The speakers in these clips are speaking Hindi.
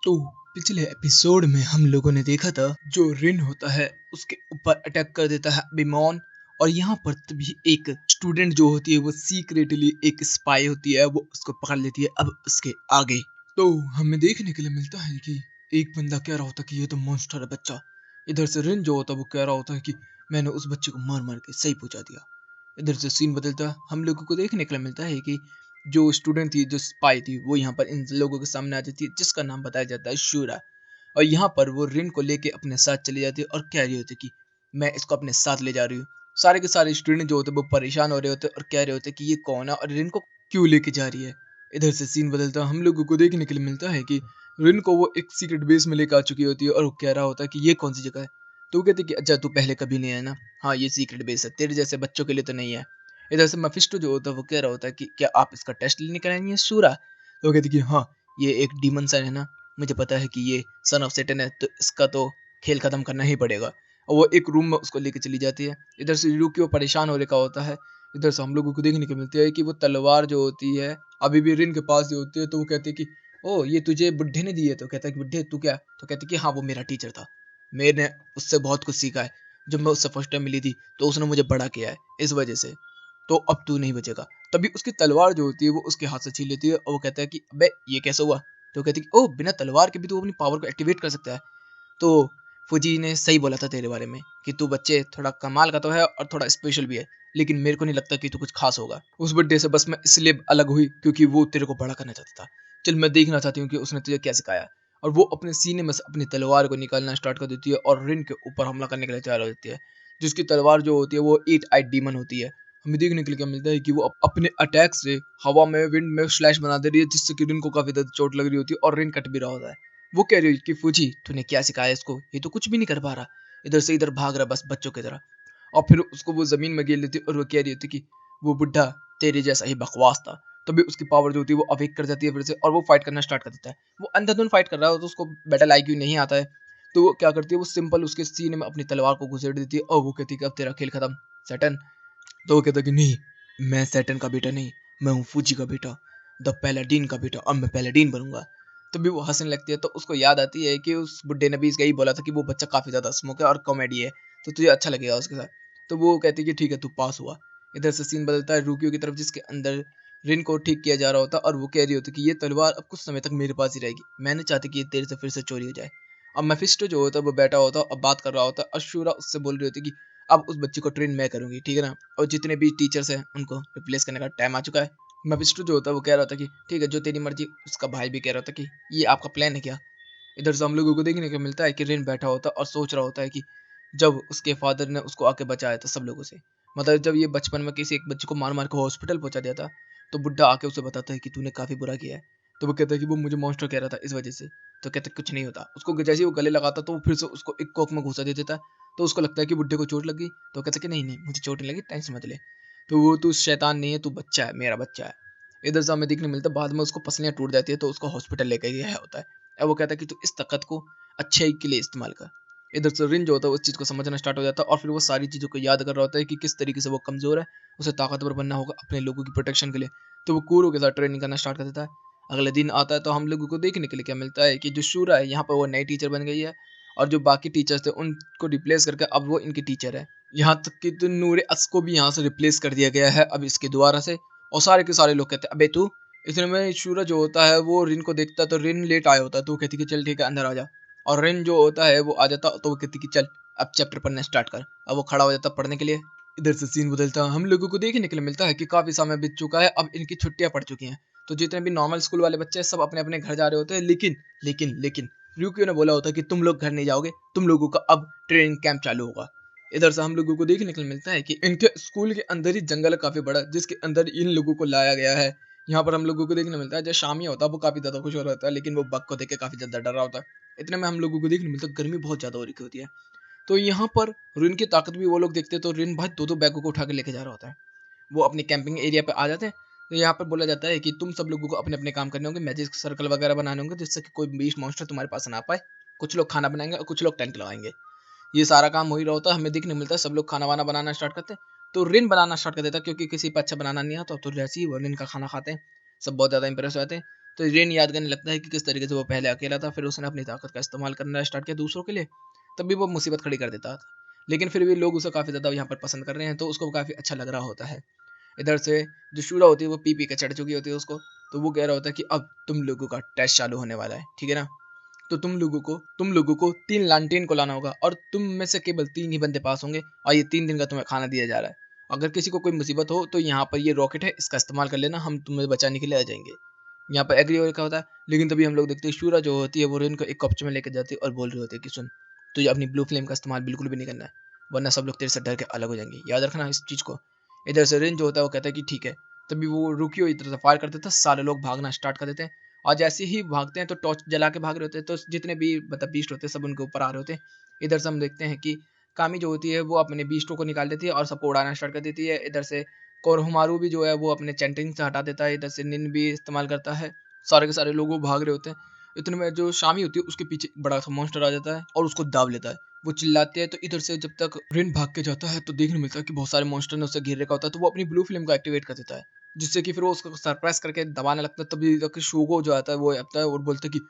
तो पिछले एपिसोड में हम लोगों ने देखा था जो रिन होता है उसके ऊपर अटैक कर देता है अभिमॉन। और यहाँ पर तभी एक स्टूडेंट जो होती है वो सीक्रेटली एक स्पाई होती है, वो उसको पकड़ लेती है अब उसके आगे। तो हमें देखने के लिए मिलता है कि एक बंदा कह रहा होता है कि ये तो मॉन्स्टर है बच्चा। इधर से रिन जो होता है वो कह रहा होता है कि मैंने उस बच्चे को मार मार के सही पहुंचा दिया। इधर से सीन बदलता है, हम लोगों को देखने के लिए मिलता है कि जो स्टूडेंट थी, जो स्पाई थी, वो यहाँ पर इन लोगों के सामने आ जाती है जिसका नाम बताया जाता है शूरा। और यहाँ पर वो रिन को लेके अपने साथ चली जाती है और कह रही होती है कि मैं इसको अपने साथ ले जा रही हूँ। सारे के सारे स्टूडेंट जो होते हैं वो परेशान हो रहे होते हैं और कह रहे होते हैं कि ये कौन है और रिन को क्यों लेके जा रही है। इधर से सीन बदलता है, हम लोगों को देखने के लिए मिलता है कि रिन को वो एक सीक्रेट बेस में लेकर आ चुकी होती है और वो कह रहा होता है कि ये कौन सी जगह है। तो वो कहती है कि अच्छा तू पहले कभी नहीं है ना, हाँ ये सीक्रेट बेस है, तेरे जैसे बच्चों के लिए तो नहीं है। इधर से मेफिस्टो जो होता है वो कह रहा होता है कि क्या आप इसका टेस्ट लेने के आएंगे शूरा। तो वो कहती है कि हाँ ये एक डीमन सन है ना, मुझे पता है कि ये सन ऑफ सैटर्न है, तो इसका तो खेल खत्म करना ही पड़ेगा। और वो एक रूम में उसको लेके चली जाती है। इधर से यूकी वो परेशान हो रखा होता है। इधर से हम लोगों को देखने को मिलती है कि वो तलवार जो होती है अभी भी रिन के पास ही होती है। तो वो कहती है कि ओ ये तुझे बुड्ढे ने दी है। तो कहता है कि बुड्ढे तू क्या। तो कहती है कि हाँ वो मेरा टीचर था, मैंने उससे बहुत कुछ सीखा है। जब मैं उससे फर्स्ट टाइम मिली थी तो उसने मुझे बड़ा किया है इस वजह से, तो अब तू नहीं बचेगा। तभी उसकी तलवार जो होती है वो उसके हाथ से छीन लेती है और वो कहता है कि अबे ये कैसे हुआ। तो कहती है कि ओह बिना तलवार के भी तू अपनी पावर को एक्टिवेट कर सकता है। तो फुजी ने सही बोला था तेरे बारे में कि तू बच्चे थोड़ा कमाल का तो है और थोड़ा स्पेशल भी है, लेकिन मेरे को नहीं लगता कि तू कुछ खास होगा। उस बर्थडे से बस मैं इसलिए अलग हुई क्योंकि वो तेरे को बड़ा करना चाहता था। चल मैं देखना चाहती हूँ कि उसने तुझे क्या सिखाया। और वो अपने सीने में से अपनी तलवार को निकालना स्टार्ट कर देती है और रिन के ऊपर हमला करने के लिए तैयार हो जाती है। जिसकी तलवार जो होती है वो एट आइड डीमन होती है। हमें देखने के लिए क्या मिलता है कि वो अपने अटैक से हवा में विंड में स्लैश बना दे रही है, जिससे कि रिन को काफी ज्यादा चोट लग रही होती है और रिन कट भी रहा होता है। वो कह रही है कि फूजी तूने क्या सिखाया इसको, ये तो कुछ भी नहीं कर पा रहा, इधर से इधर भाग रहा बस बच्चों की तरह। और फिर उसको वो जमीन में गिर लेती और वो कह रही होती कि वो बुढ़ा तेरे जैसा ही बकवास था। तभी उसकी पावर जो होती है वो अवेक कर जाती है फिर से और वो फाइट करना स्टार्ट कर देता है। वो अंधाधुन फाइट कर रहा है तो उसको बैटल आईक्यू नहीं आता है। तो वो क्या करती है, वो सिंपल उसके सीने में अपनी तलवार को घुसेड़ देती है और वो कहती है कि अब तेरा खेल खत्म सैटन। तो वो कहता है कि नहीं, मैं सैटर्न का बेटा नहीं, मैं हूँ फूजी का बेटा, द पैलाडीन का बेटा, अब मैं पैलाडीन बनूंगा। तभी वो हंसने लगती है। तो उसको याद आती है कि उस बुड्ढे ने भी इसका ही बोला था कि वो बच्चा काफी ज्यादा स्मोक है और कॉमेडी है, तो तुझे अच्छा लगेगा उसके साथ। तो वो कहती है कि ठीक है तू पास हुआ। इधर से सीन बदलता है रूकियो की तरफ जिसके अंदर रिन को ठीक किया जा रहा होता और वो कह रही होती कि ये तलवार अब कुछ समय तक मेरे पास ही रहेगी, मैं नहीं चाहती कि ये तेरे से फिर से चोरी हो जाए। अब मेफिस्टो जो होता है वो बैठा होता है और बात कर रहा होता है और शूरा उससे बोल रही होती कि अब उस बच्चे को ट्रेन मैं करूंगी, ठीक है ना, और जितने भी टीचर्स हैं उनको रिप्लेस करने का टाइम आ चुका है। मेफिस्टो जो होता है वो कह रहा था कि ठीक है जो तेरी मर्जी। उसका भाई भी कह रहा था कि ये आपका प्लान है क्या। इधर से हम लोगों को देखने को मिलता है कि रिन बैठा होता है और सोच रहा होता है कि जब उसके फादर ने उसको आके बचाया था सब लोगों से, मतलब जब ये बचपन में किसी एक बच्चे को मार मार के हॉस्पिटल पहुंचा दिया था, तो बुढ़ा आके उसे बताता है कि तूने काफी बुरा किया है। तो वो कहता है कि वो मुझे मॉन्स्टर कह रहा था इस वजह से। तो कहता है कुछ नहीं होता। उसको जैसे ही वो गले लगाता तो वो फिर से उसको एक कोक में घुसा दे देता है। तो उसको लगता है कि बुड्ढे को चोट लग गई। तो कहता है कि नहीं नहीं मुझे चोट नहीं लगी, टेंशन मत ले। तो वो तू शैतान नहीं है, तू बच्चा है, मेरा बच्चा है। इधर से हमें देखने मिलता है बाद में उसको पसलियां टूट जाती है तो उसको हॉस्पिटल लेकर गया होता है। अब वो कहता है कि तू इस ताकत को अच्छे के लिए इस्तेमाल कर। इधर से रिन जो होता है उस चीज़ को समझना स्टार्ट हो जाता है और फिर वो सारी चीज़ों को याद कर रहा होता है कि किस तरीके से वो कमज़ोर है, उसे ताकतवर बनना होगा अपने लोगों की प्रोटेक्शन के लिए। तो वो कूरो के साथ ट्रेनिंग करना स्टार्ट कर देता है। अगले दिन आता है तो हम लोगों को देखने के लिए क्या मिलता है कि जो शूरा है यहाँ पर वो नई टीचर बन गई है और जो बाकी टीचर्स थे उनको रिप्लेस करके अब वो इनकी टीचर है। यहाँ तक कि तो नूरे अस को भी यहाँ से रिप्लेस कर दिया गया है अब इसके द्वारा से। और सारे के सारे लोग कहते हैं अबे तू। इतने में शूरज जो होता है वो रिन को देखता है तो रिन लेट आया होता है तो वो कहती कि चल ठीक है अंदर आ जा। और रिन जो होता है वो आ जाता तो वो कहती कि चल अब चैप्टर पढ़ना स्टार्ट कर। अब वो खड़ा हो जाता पढ़ने के लिए। इधर से सीन बदलता है, हम लोगों को देखने के लिए मिलता है कि काफी समय बीत चुका है, अब इनकी छुट्टियां पड़ चुकी हैं। तो जितने भी नॉर्मल स्कूल वाले बच्चे हैं सब अपने अपने घर जा रहे होते हैं, लेकिन लेकिन लेकिन ryukyu ने बोला होता है कि तुम लोग घर नहीं जाओगे, तुम लोगों का अब ट्रेनिंग कैंप चालू होगा। इधर से हम लोगों को देखने के लिए मिलता है कि इनके स्कूल के अंदर ही जंगल है काफी बड़ा जिसके अंदर इन लोगों को लाया गया है। यहाँ पर हम लोगों को देखने मिलता है जो शामी होता है वो काफी ज्यादा खुश हो रहा होता है, लेकिन वो बग को देख के काफी ज्यादा डर रहा होता है। इतने में हम लोगों को देखने मिलता है गर्मी बहुत ज्यादा हो रही होती है। तो यहाँ पर रिन की ताकत भी वो लोग देखते हैं तो रिन भाई दो दो बैगों को उठा के लेके जा रहा होता है। वो अपने कैंपिंग एरिया पे आ जाते हैं। तो यहाँ पर बोला जाता है कि तुम सब लोगों को अपने अपने काम करने होंगे, मैजिक सर्कल वगैरह बनाने होंगे जिससे कि कोई बीच मॉन्स्टर तुम्हारे पास ना आ पाए। कुछ लोग खाना बनाएंगे और कुछ लोग टेंट लगाएंगे। ये सारा काम हो ही रहा होता है, हमें देखने मिलता है सब लोग खाना वाना बनाना स्टार्ट करते हैं। तो रिन बनाना स्टार्ट कर देता है क्योंकि किसी पर अच्छा बनाना नहीं आता तो जैसे ही वो रिन का खाना खाते हैं सब बहुत ज़्यादा इंप्रेस हो जाते हैं। तो रिन याद करने लगता है कि किस तरीके से वो पहले अकेला था, फिर उसने अपनी ताकत का इस्तेमाल करना स्टार्ट किया दूसरों के लिए, तब भी वो मुसीबत खड़ी कर देता था। लेकिन फिर भी लोग उसे काफ़ी ज़्यादा यहाँ पर पसंद कर रहे हैं, तो उसको काफ़ी अच्छा लग रहा होता है। इधर से जो शूरा होती है वो पी के चढ़ चुकी होती है उसको, तो वो कह रहा होता है कि अब तुम लोगों का टेस्ट चालू होने वाला है, ठीक है ना? तो तुम लोगों को 3 लालटेन को लाना होगा और तुम में से केवल 3 ही बंदे पास होंगे और ये 3 दिन का तुम्हें खाना दिया जा रहा है। अगर किसी को कोई मुसीबत हो तो यहाँ पर ये रॉकेट है, इसका इस्तेमाल कर लेना, हम तुम्हें बचाने के लिए आ जाएंगे। यहाँ पर एग्री होकर होता है, लेकिन तभी हम लोग देखते हैं शूरा जो होती है वो रिन को एक कब्जे में लेकर जाती है और बोल रही होती है कि सुन, तुझे अपनी ब्लू फ्लेम का इस्तेमाल बिल्कुल भी नहीं करना है, वरना सब लोग तेरे से डर के अलग हो जाएंगे, याद रखना इस चीज़ को। इधर से रिन जो होता है वो कहता है कि ठीक है। तभी वो रुकी हुई तरह से फायर कर देता है, सारे लोग भागना स्टार्ट कर देते हैं और जैसे ही भागते हैं तो टॉर्च जला के भाग रहे होते हैं, तो जितने भी मतलब बीस्ट होते हैं सब उनके ऊपर आ रहे होते हैं। इधर से हम देखते हैं कि कामी जो होती है वो अपने बीस्टों को निकाल देती है और सबको उड़ाना स्टार्ट कर देती है। इधर से कोरहुमारू भी जो है वो अपने चैंटिंग से हटा देता है, इधर से निन भी इस्तेमाल करता है, सारे के सारे लोग वो भाग रहे होते हैं। इतने में जो शामी होती है उसके पीछे एक बड़ा सा मॉन्स्टर आ जाता है और उसको दाब लेता है। वो चिल्लाते हैं, तो इधर से जब तक रिन भाग के जाता है तो देखने मिलता है कि बहुत सारे मॉन्स्टर ने उसे घेर रखा होता है, तो वो अपनी ब्लू फ्लेम को एक्टिवेट कर देता है, जिससे कि फिर वो उसको सरप्राइज करके दबाने लगता है। तभी तक शोगो जो आता है वो आता है और बोलता है कि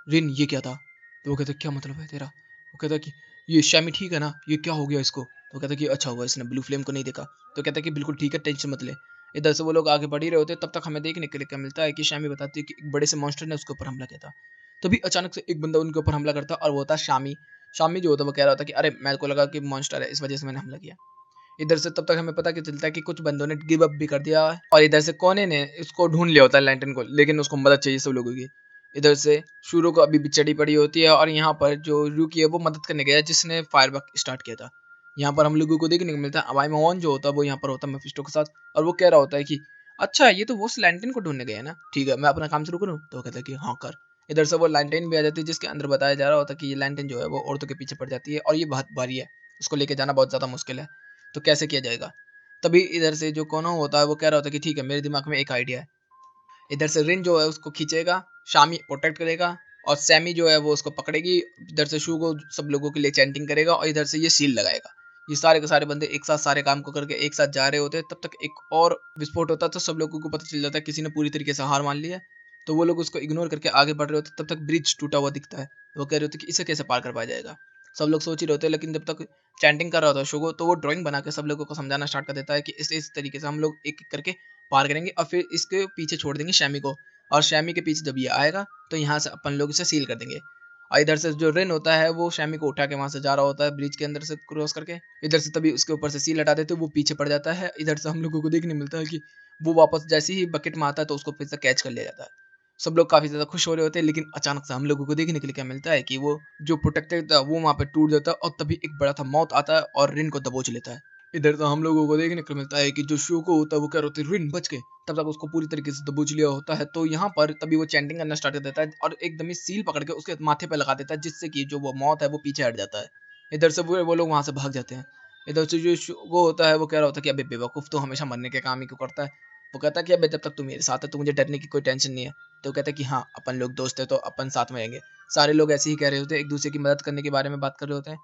रिन ये क्या था? तो वो कहता है क्या मतलब है तेरा? वो कहता है कि ये शैमी ठीक है ना? ये क्या हो गया इसको? तो वो कहता है कि अच्छा हुआ इसने ब्लू फ्लेम को नहीं देखा। तो कहता है कि बिल्कुल ठीक है, टेंशन मत ले। इधर से वो लोग आगे बढ़ ही रहे होते हैं, तब तक हमें देखने के लिए क्या मिलता है कि शैमी बताती है कि एक बड़े से मॉन्स्टर ने उसके ऊपर हमला किया था। तभी अचानक से एक बंदा उनके ऊपर हमला करता है और वो होता है शामी। शामी जो होता है वो कह रहा होता है कि अरे मेरे को लगा कि मॉन्स्टर है, इस वजह से मैंने हमला किया। इधर से तब तक हमें पता चलता है कि कुछ बंदों ने गिव अप भी कर दिया है और इधर से कोने ने इसको ढूंढ लिया होता है लैंटर्न को, लेकिन उसको मदद चाहिए सब लोगों की। इधर से शूरो को अभी भी चढ़ी पड़ी होती है और यहाँ पर जो रूकी है वो मदद करने गया जिसने फायरवर्क स्टार्ट किया था। यहाँ पर हम लोगों को देखने को मिलता है अबाई मोहन जो होता है वो यहाँ पर होता है मेफिस्टो के साथ, और वो कह रहा होता है कि अच्छा ये तो वो उस लैंटर्न को ढूंढने गए हैं ना, ठीक है मैं अपना काम शुरू करूँ? तो वो कहता है कि हाँ कर। इधर से वो लैंटर्न भी आ जाती है जिसके अंदर बताया जा रहा होता है कि ये लैंटर्न जो है वो औरतों के पीछे पड़ जाती है और ये बहुत भारी है, उसको लेके जाना बहुत ज़्यादा मुश्किल है, तो कैसे किया जाएगा? तभी इधर से जो कोनो होता है वो कह रहा होता है कि ठीक है मेरे दिमाग में एक आइडिया है। इधर से रिन जो है उसको खींचेगा, शामी प्रोटेक्ट करेगा और सैमी जो है वो उसको पकड़ेगी। इधर से शू को सब लोगों के लिए चैंटिंग करेगा और इधर से ये सील लगाएगा। ये सारे के सारे बंदे एक साथ सारे काम को करके एक साथ जा रहे होते हैं, तब तक एक और विस्फोट होता है, तो सब लोगों को पता चल जाता है किसी ने पूरी तरीके से हार मान ली है। तो वो लोग उसको इग्नोर करके आगे बढ़ रहे होते हैं, तब तक ब्रिज टूटा हुआ दिखता है। वो कह रहे होते हैं कि इसे कैसे पार कर पाया जाएगा? सब लोग सोच ही रहे होते हैं, लेकिन जब तक चैंटिंग कर रहा होता है शोगो, तो वो ड्राइंग बना के सब लोगों को समझाना स्टार्ट कर देता है कि इस तरीके से हम लोग एक एक करके पार करेंगे और फिर इसके पीछे छोड़ देंगे शैमी को, और शैमी के पीछे जब ये आएगा तो यहाँ से अपन लोग इसे सील कर देंगे। और इधर से जो रिन होता है वो शैमी को उठा के वहां से जा रहा होता है ब्रिज के अंदर से क्रॉस करके। इधर से तभी उसके ऊपर से सील हटा देते, वो पीछे पड़ जाता है। इधर से हम लोगों को देखने मिलता है कि वो वापस जैसे ही बकेट में आता है तो उसको फिर से कैच कर लिया जाता है। सब लोग काफी ज्यादा खुश हो रहे होते हैं, लेकिन अचानक से हम लोगों को देखने के लिए क्या मिलता है कि वो जो प्रोटेक्टर था वो वहां पे टूट जाता है और तभी एक बड़ा था मौत आता है और रिन को दबोच लेता है। इधर तो हम लोगों को देखने को मिलता है कि जो शो को होता है वो कह रहे होते हैं रिन बच गए, तब तक उसको पूरी तरीके से दबोच लिया होता है। तो यहाँ पर तभी वो चैंटिंग करना स्टार्ट कर देता है और एकदम ही सील पकड़ के उसके माथे पे लगा देता है, जिससे कि जो वो मौत है वो पीछे हट जाता है। इधर से वो लोग वहां से भाग जाते हैं। इधर से जो वो होता है वो कह रहा होता है कि अबे बेवकूफ तो हमेशा मरने के काम ही क्यों करता है? वो कहता है कि अबे जब तक तू मेरे साथ है तो मुझे डरने की कोई टेंशन नहीं है। तो कहता है कि हाँ अपन लोग दोस्त है तो अपन साथ में रहेंगे। सारे लोग ऐसे ही कह रहे होते हैं, एक दूसरे की मदद करने के बारे में बात कर रहे होते हैं।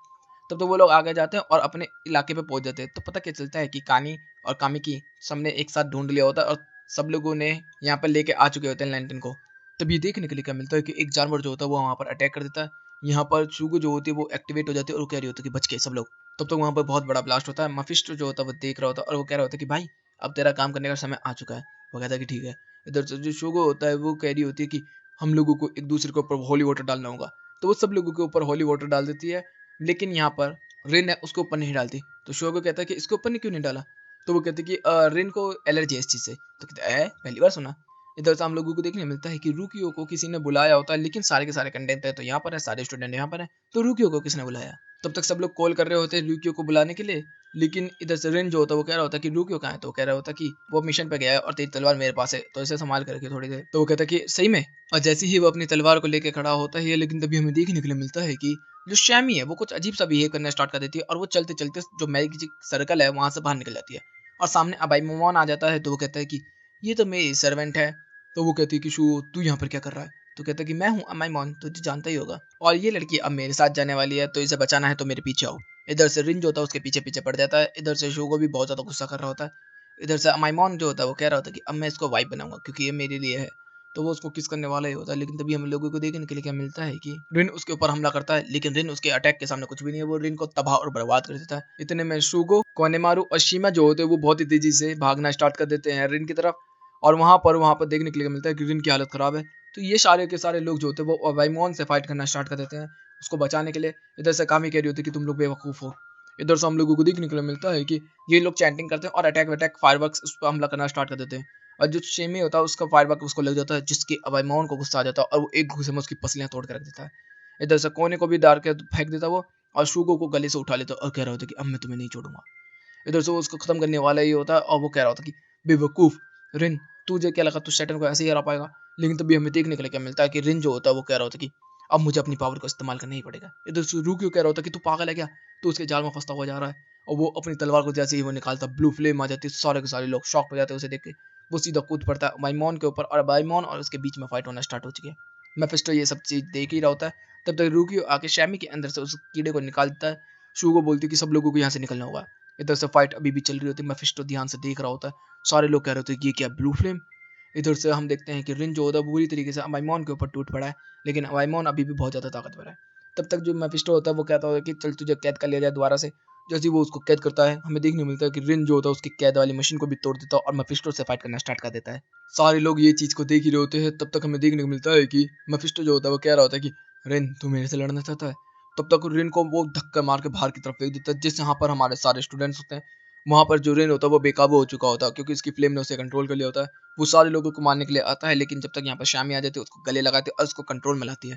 तब तो वो लोग आगे जाते हैं और अपने इलाके पे पहुंच जाते हैं, तो पता क्या चलता है कि कानी और कामिकी सबने एक साथ ढूंढ लिया होता है और सब लोगों ने यहाँ पर लेके आ चुके होते हैं लैंटन को। तभी देखने के लिए क्या मिलता है कि एक जानवर जो होता है वो वहाँ पर अटैक कर देता है। यहाँ पर शुगो जो होती है वो एक्टिवेट हो जाती है और वो कह रही होती है कि बच गए सब लोग। तब तक वहाँ पर बहुत बड़ा ब्लास्ट होता है। मफिस्टो जो होता है वो देख रहा होता है और वो कह रहा होता है कि भाई अब तेरा काम करने का समय आ चुका है। वो कहता है कि ठीक है। इधर से जो शुगो होता है वो कह रही होती है कि हम लोगों को एक दूसरे के ऊपर होली वाटर डालना होगा, तो वो सब लोगों के ऊपर होली वाटर डाल देती है। लेकिन यहाँ पर रिन है उसके ऊपर नहीं डालती, तो शोगो कहता है कि इसके ऊपर नहीं क्यों नहीं डाला? तो वो कहते हैं कि रिन को एलर्जी है इस चीज़ से। तो कहते हैं पहली बार सुना। इधर से हम लोगों को देखने मिलता है कि रूकियो को किसी ने बुलाया होता है, लेकिन सारे के सारे कंटेंट है तो यहाँ पर है, सारे स्टूडेंट यहाँ पर है, तो रूकियो को किसने बुलाया? तब तक सब लोग कॉल कर रहे होते हैं रूकियो को बुलाने के लिए, लेकिन इधर से रिन जो होता है वो कह रहा होता है कि रूकियो कहाँ है? तो वो कह रहा होता है कि वो मिशन पे गया है और तेरी तलवार मेरे पास है, तो इसे संभाल कर रखिए थोड़ी देर। तो वो कहता है कि सही में? और जैसे ही वो अपनी तलवार को लेकर खड़ा होता है, लेकिन तभी हमें देखने के लिए मिलता है कि जो शैमी है वो कुछ अजीब सा बिहेव करना स्टार्ट कर देती है और वो चलते चलते जो मैजिक सर्कल है वहां से बाहर निकल जाती है और सामने अबाई मोमोन आ जाता है। तो वो कहता है कि ये तो मेरी सर्वेंट है। तो वो कहती है कि शू तू यहाँ पर क्या कर रहा है? तो कहता है कि मैं हूँ अमाई मॉन, तुझे जानता ही होगा, और ये लड़की अब मेरे साथ जाने वाली है, तो इसे बचाना है तो मेरे पीछे आओ। इधर से रिन जो होता है उसके पीछे पीछे पड़ जाता है। इधर से शू को भी बहुत ज्यादा गुस्सा कर रहा होता है। इधर से अमाई मॉन जो होता है वो कह रहा होता है कि अब मैं इसको वाइफ बनाऊंगा क्योंकि ये मेरे लिए है। तो वो उसको किस करने वाला ही होता है। लेकिन तभी हम लोगों को देखने के लिए क्या मिलता है कि रिन उसके ऊपर हमला करता है, लेकिन रिन उसके अटैक के सामने कुछ भी नहीं है, वो रिन को तबाह और बर्बाद कर देता है। इतने में शूगो, कोनेमारू और शीमा जो होते हैं वो बहुत ही तेजी से भागना स्टार्ट कर देते हैं रिन की तरफ, और वहाँ पर देखने के लिए मिलता है कि रिन की हालत खराब है। तो ये सारे के सारे लोग जो होते हैं वो वाइमोन से फाइट करना स्टार्ट कर देते हैं उसको बचाने के लिए। इधर से कामी कह रही होती है कि तुम लोग बेवकूफ हो। इधर से हम लोगों को देखने के लिए मिलता है कि ये लोग चैंटिंग करते हैं और अटैक फायरवर्क्स उस पर हमला करना स्टार्ट कर देते हैं। और जो शेमी होता है उसका फायरवर्क उसको लग जाता है, जिसकी अबाइमोन को गुस्सा आ जाता है और वो एक घूसे में उसकी पसलियां तोड़ के रख देता है। इधर से कोने को भी डाल के फेंक देता वो, और शूगो को गले से उठा लेता और कह रहा होता कि अब मैं तुम्हें नहीं छोड़ूंगा। इधर से वो उसको खत्म करने वाला ही होता है और वो कह रहा होता कि बेवकूफ रिन, तुझे क्या लगा तू सैटर्न को ऐसे ही हरा पाएगा। लेकिन तभी हमें देखने के लिए क्या मिलता है कि रिन जो होता है वो कह रहा होता कि अब मुझे अपनी पावर को इस्तेमाल करना ही पड़ेगा। इधर से रूक्यू कह रहा होता कि तू पागल है क्या, तू उसके जाल में फंसता हुआ जा रहा है। और वो अपनी तलवार को जैसे ही वो निकालता ब्लू फ्लेम आ जाती है, सारे के सारे लोग शॉक हो जाते हैं उसे देख के। वो सीधा कूद पड़ता है बाइमॉन के ऊपर और बाइमॉन और उसके बीच में फाइट होना स्टार्ट हो चुकी है। मेफिस्टो ये सब चीज देख ही रहा होता है। तब तक रूक्यू आके शैमी के अंदर से उस कीड़े को निकालता है। शू को बोलती है कि सब लोगों को यहाँ से निकलना होगा। इधर से फाइट अभी भी चल रही होती है, मेफिस्टो ध्यान से देख रहा होता है। सारे लोग कह रहे होते हैं कि ये क्या ब्लू फ्लेम। इधर से हम देखते हैं कि रिन जो होता है पूरी तरीके से अमाइमॉन के ऊपर टूट पड़ा है, लेकिन अमाइमॉन अभी भी बहुत ज़्यादा ताकतवर है। तब तक जो मेफिस्टो होता है वो कहता होता है कि चल तुझे कैद कर लिया जाए दोबारा से। जैसे ही वो उसको कैद करता है हमें देखने को मिलता है कि रिन जो होता है उसकी कैद वाली मशीन को भी तोड़ देता है और मेफिस्टो से फाइट करना स्टार्ट कर देता है। सारे लोग ये चीज़ को देख ही रहे होते हैं। तब तक हमें देखने को मिलता है कि मेफिस्टो जो होता है वो कह रहा होता है कि रिन तू मेरे से लड़ना चाहता है। तब तक रिन को वो धक्का मार के बाहर की तरफ फेंक देता है, जिस यहाँ पर हमारे सारे स्टूडेंट्स होते हैं। वहाँ पर जो रिन होता है वो बेकाबू हो चुका होता है, क्योंकि इसकी फ्लेम ने उसे कंट्रोल कर लिया होता है। वो सारे लोगों को मारने के लिए आता है, लेकिन जब तक यहाँ पर शामी आ जाती है उसको गले लगाती है और उसको कंट्रोल में लाती है।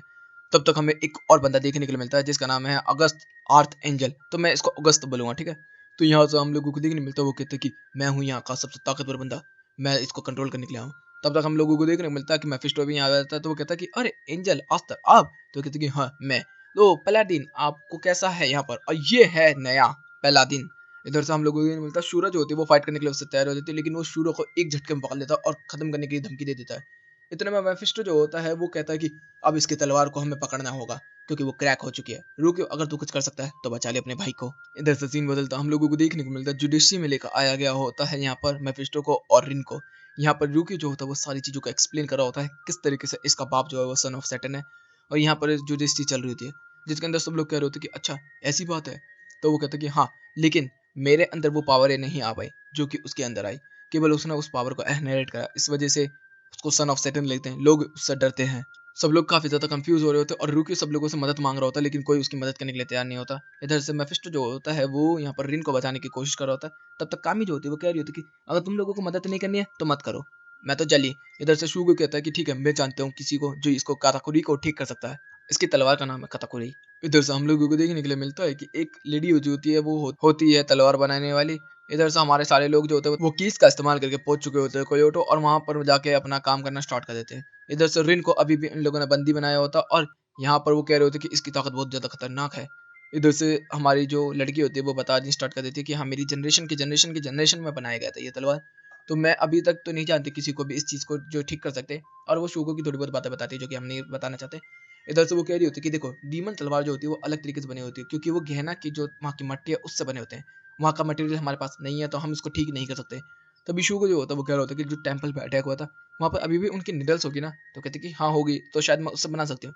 तब तक हमें एक और बंदा देखने के लिए मिलता है जिसका नाम है अगस्त आर्थ एंजल। तो मैं इसको अगस्त बोलूंगा, ठीक है। तो यहाँ से हम लोगों को देखने मिलता है वो कहते हैं कि मैं हूँ यहाँ का सबसे ताकतवर बंदा, मैं इसको कंट्रोल करने के लिए आऊँ। तब तक हम लोगों को देखने को मिलता है कि मेफिस्टो भी यहाँ आ जाता है। तो वो कहता है कि अरे एंजल आस्तर आप, तो कहते हैं कि हाँ मैं। तो पलादिन आपको कैसा है यहाँ पर, और ये है नया पलादिन। इधर से हम लोगों को मिलता है शूरा जो होती है वो फाइट करने के लिए उससे तैयार हो जाती है, लेकिन वो शूरा को एक झटके में पकड़ लेता है और खत्म करने की धमकी दे देता है। इतने में मेफिस्टो जो होता है वो कहता है कि अब इसकी तलवार को हमें पकड़ना होगा, क्योंकि वो क्रैक हो चुकी है। रुकियो, अगर तू कुछ कर सकता है तो बचा ले अपने भाई को। इधर से सीन बदलता हम लोगों को देखने को मिलता है जुडिशरी में लेकर आया गया होता है यहाँ पर मेफिस्टो को और रिन को। यहाँ पर रुकियो जो होता है वो सारी चीज़ों को एक्सप्लेन कर रहा होता है किस तरीके से इसका बाप जो है वो सन ऑफ सैटर्न है। और यहाँ पर जुडिशरी चल रही होती है जिसके अंदर सब लोग कह रहे होते हैं कि अच्छा ऐसी बात है। तो वो कहता है कि हाँ, लेकिन मेरे अंदर वो पावर नहीं आ पाई जो कि उसके अंदर आई, केवल उसने उस पावर को इनहेरिट करा, इस वजह से उसको सन ऑफ सैटर्न लेते हैं। लोग उससे डरते हैं। सब लोग काफी ज्यादा कंफ्यूज हो रहे होते हैं और रूकी सब लोगों से मदद मांग रहा होता है, लेकिन कोई उसकी मदद करने के लिए तैयार नहीं होता। इधर से मेफिस्टो जो होता है वो यहाँ पर रिन को बचाने की कोशिश कर रहा होता है। तब तक कामी जो होती है वो कह रही होती है कि अगर तुम लोगों को मदद नहीं करनी है तो मत करो, मैं तो चली। इधर से शूगो कहता है कि ठीक है, मैं जानता हूँ किसी को जो इसको काताकुरी को ठीक कर सकता है। इसकी तलवार का नाम है काताकुरी। इधर से हम लोगों को देखने के लिए मिलता है कि एक लेडी जो होती है वो होती है तलवार बनाने वाली। इधर से हमारे सारे लोग जो होते हैं वो कीज का इस्तेमाल करके पहुंच चुके होते हैं कोयोटो, और वहां पर जाके अपना काम करना स्टार्ट कर देते हैं। इधर से रिन को अभी भी इन लोगों ने बंदी बनाया होता और यहाँ पर वो कह रहे होते कि इसकी ताकत बहुत ज्यादा खतरनाक है। इधर से हमारी जो लड़की होती है वो बतानी स्टार्ट कर देती है कि हाँ, मेरी जनरेशन में बनाया गया था ये तलवार। तो मैं अभी तक तो नहीं जानती किसी को भी इस चीज को जो ठीक कर सकते। और वो शूगो की थोड़ी बहुत बातें बताती है जो कि हम नहीं बताना चाहते। इधर से वो कह रही होती है कि देखो, डीमन तलवार जो होती है वो अलग तरीके से बनी होती है, क्योंकि वो गहना की जो वहाँ की मट्टी है उससे बने होते हैं। वहाँ का मटेरियल हमारे पास नहीं है तो हम इसको ठीक नहीं कर सकते। तभी शूगो जो होता है वो कह रहा होता है कि जो टेम्पल पे अटैक हुआ था वहाँ पर अभी भी उनकी निडल्स होगी ना, तो कहते कि हाँ होगी, तो शायद मैं उससे बना सकती हूँ।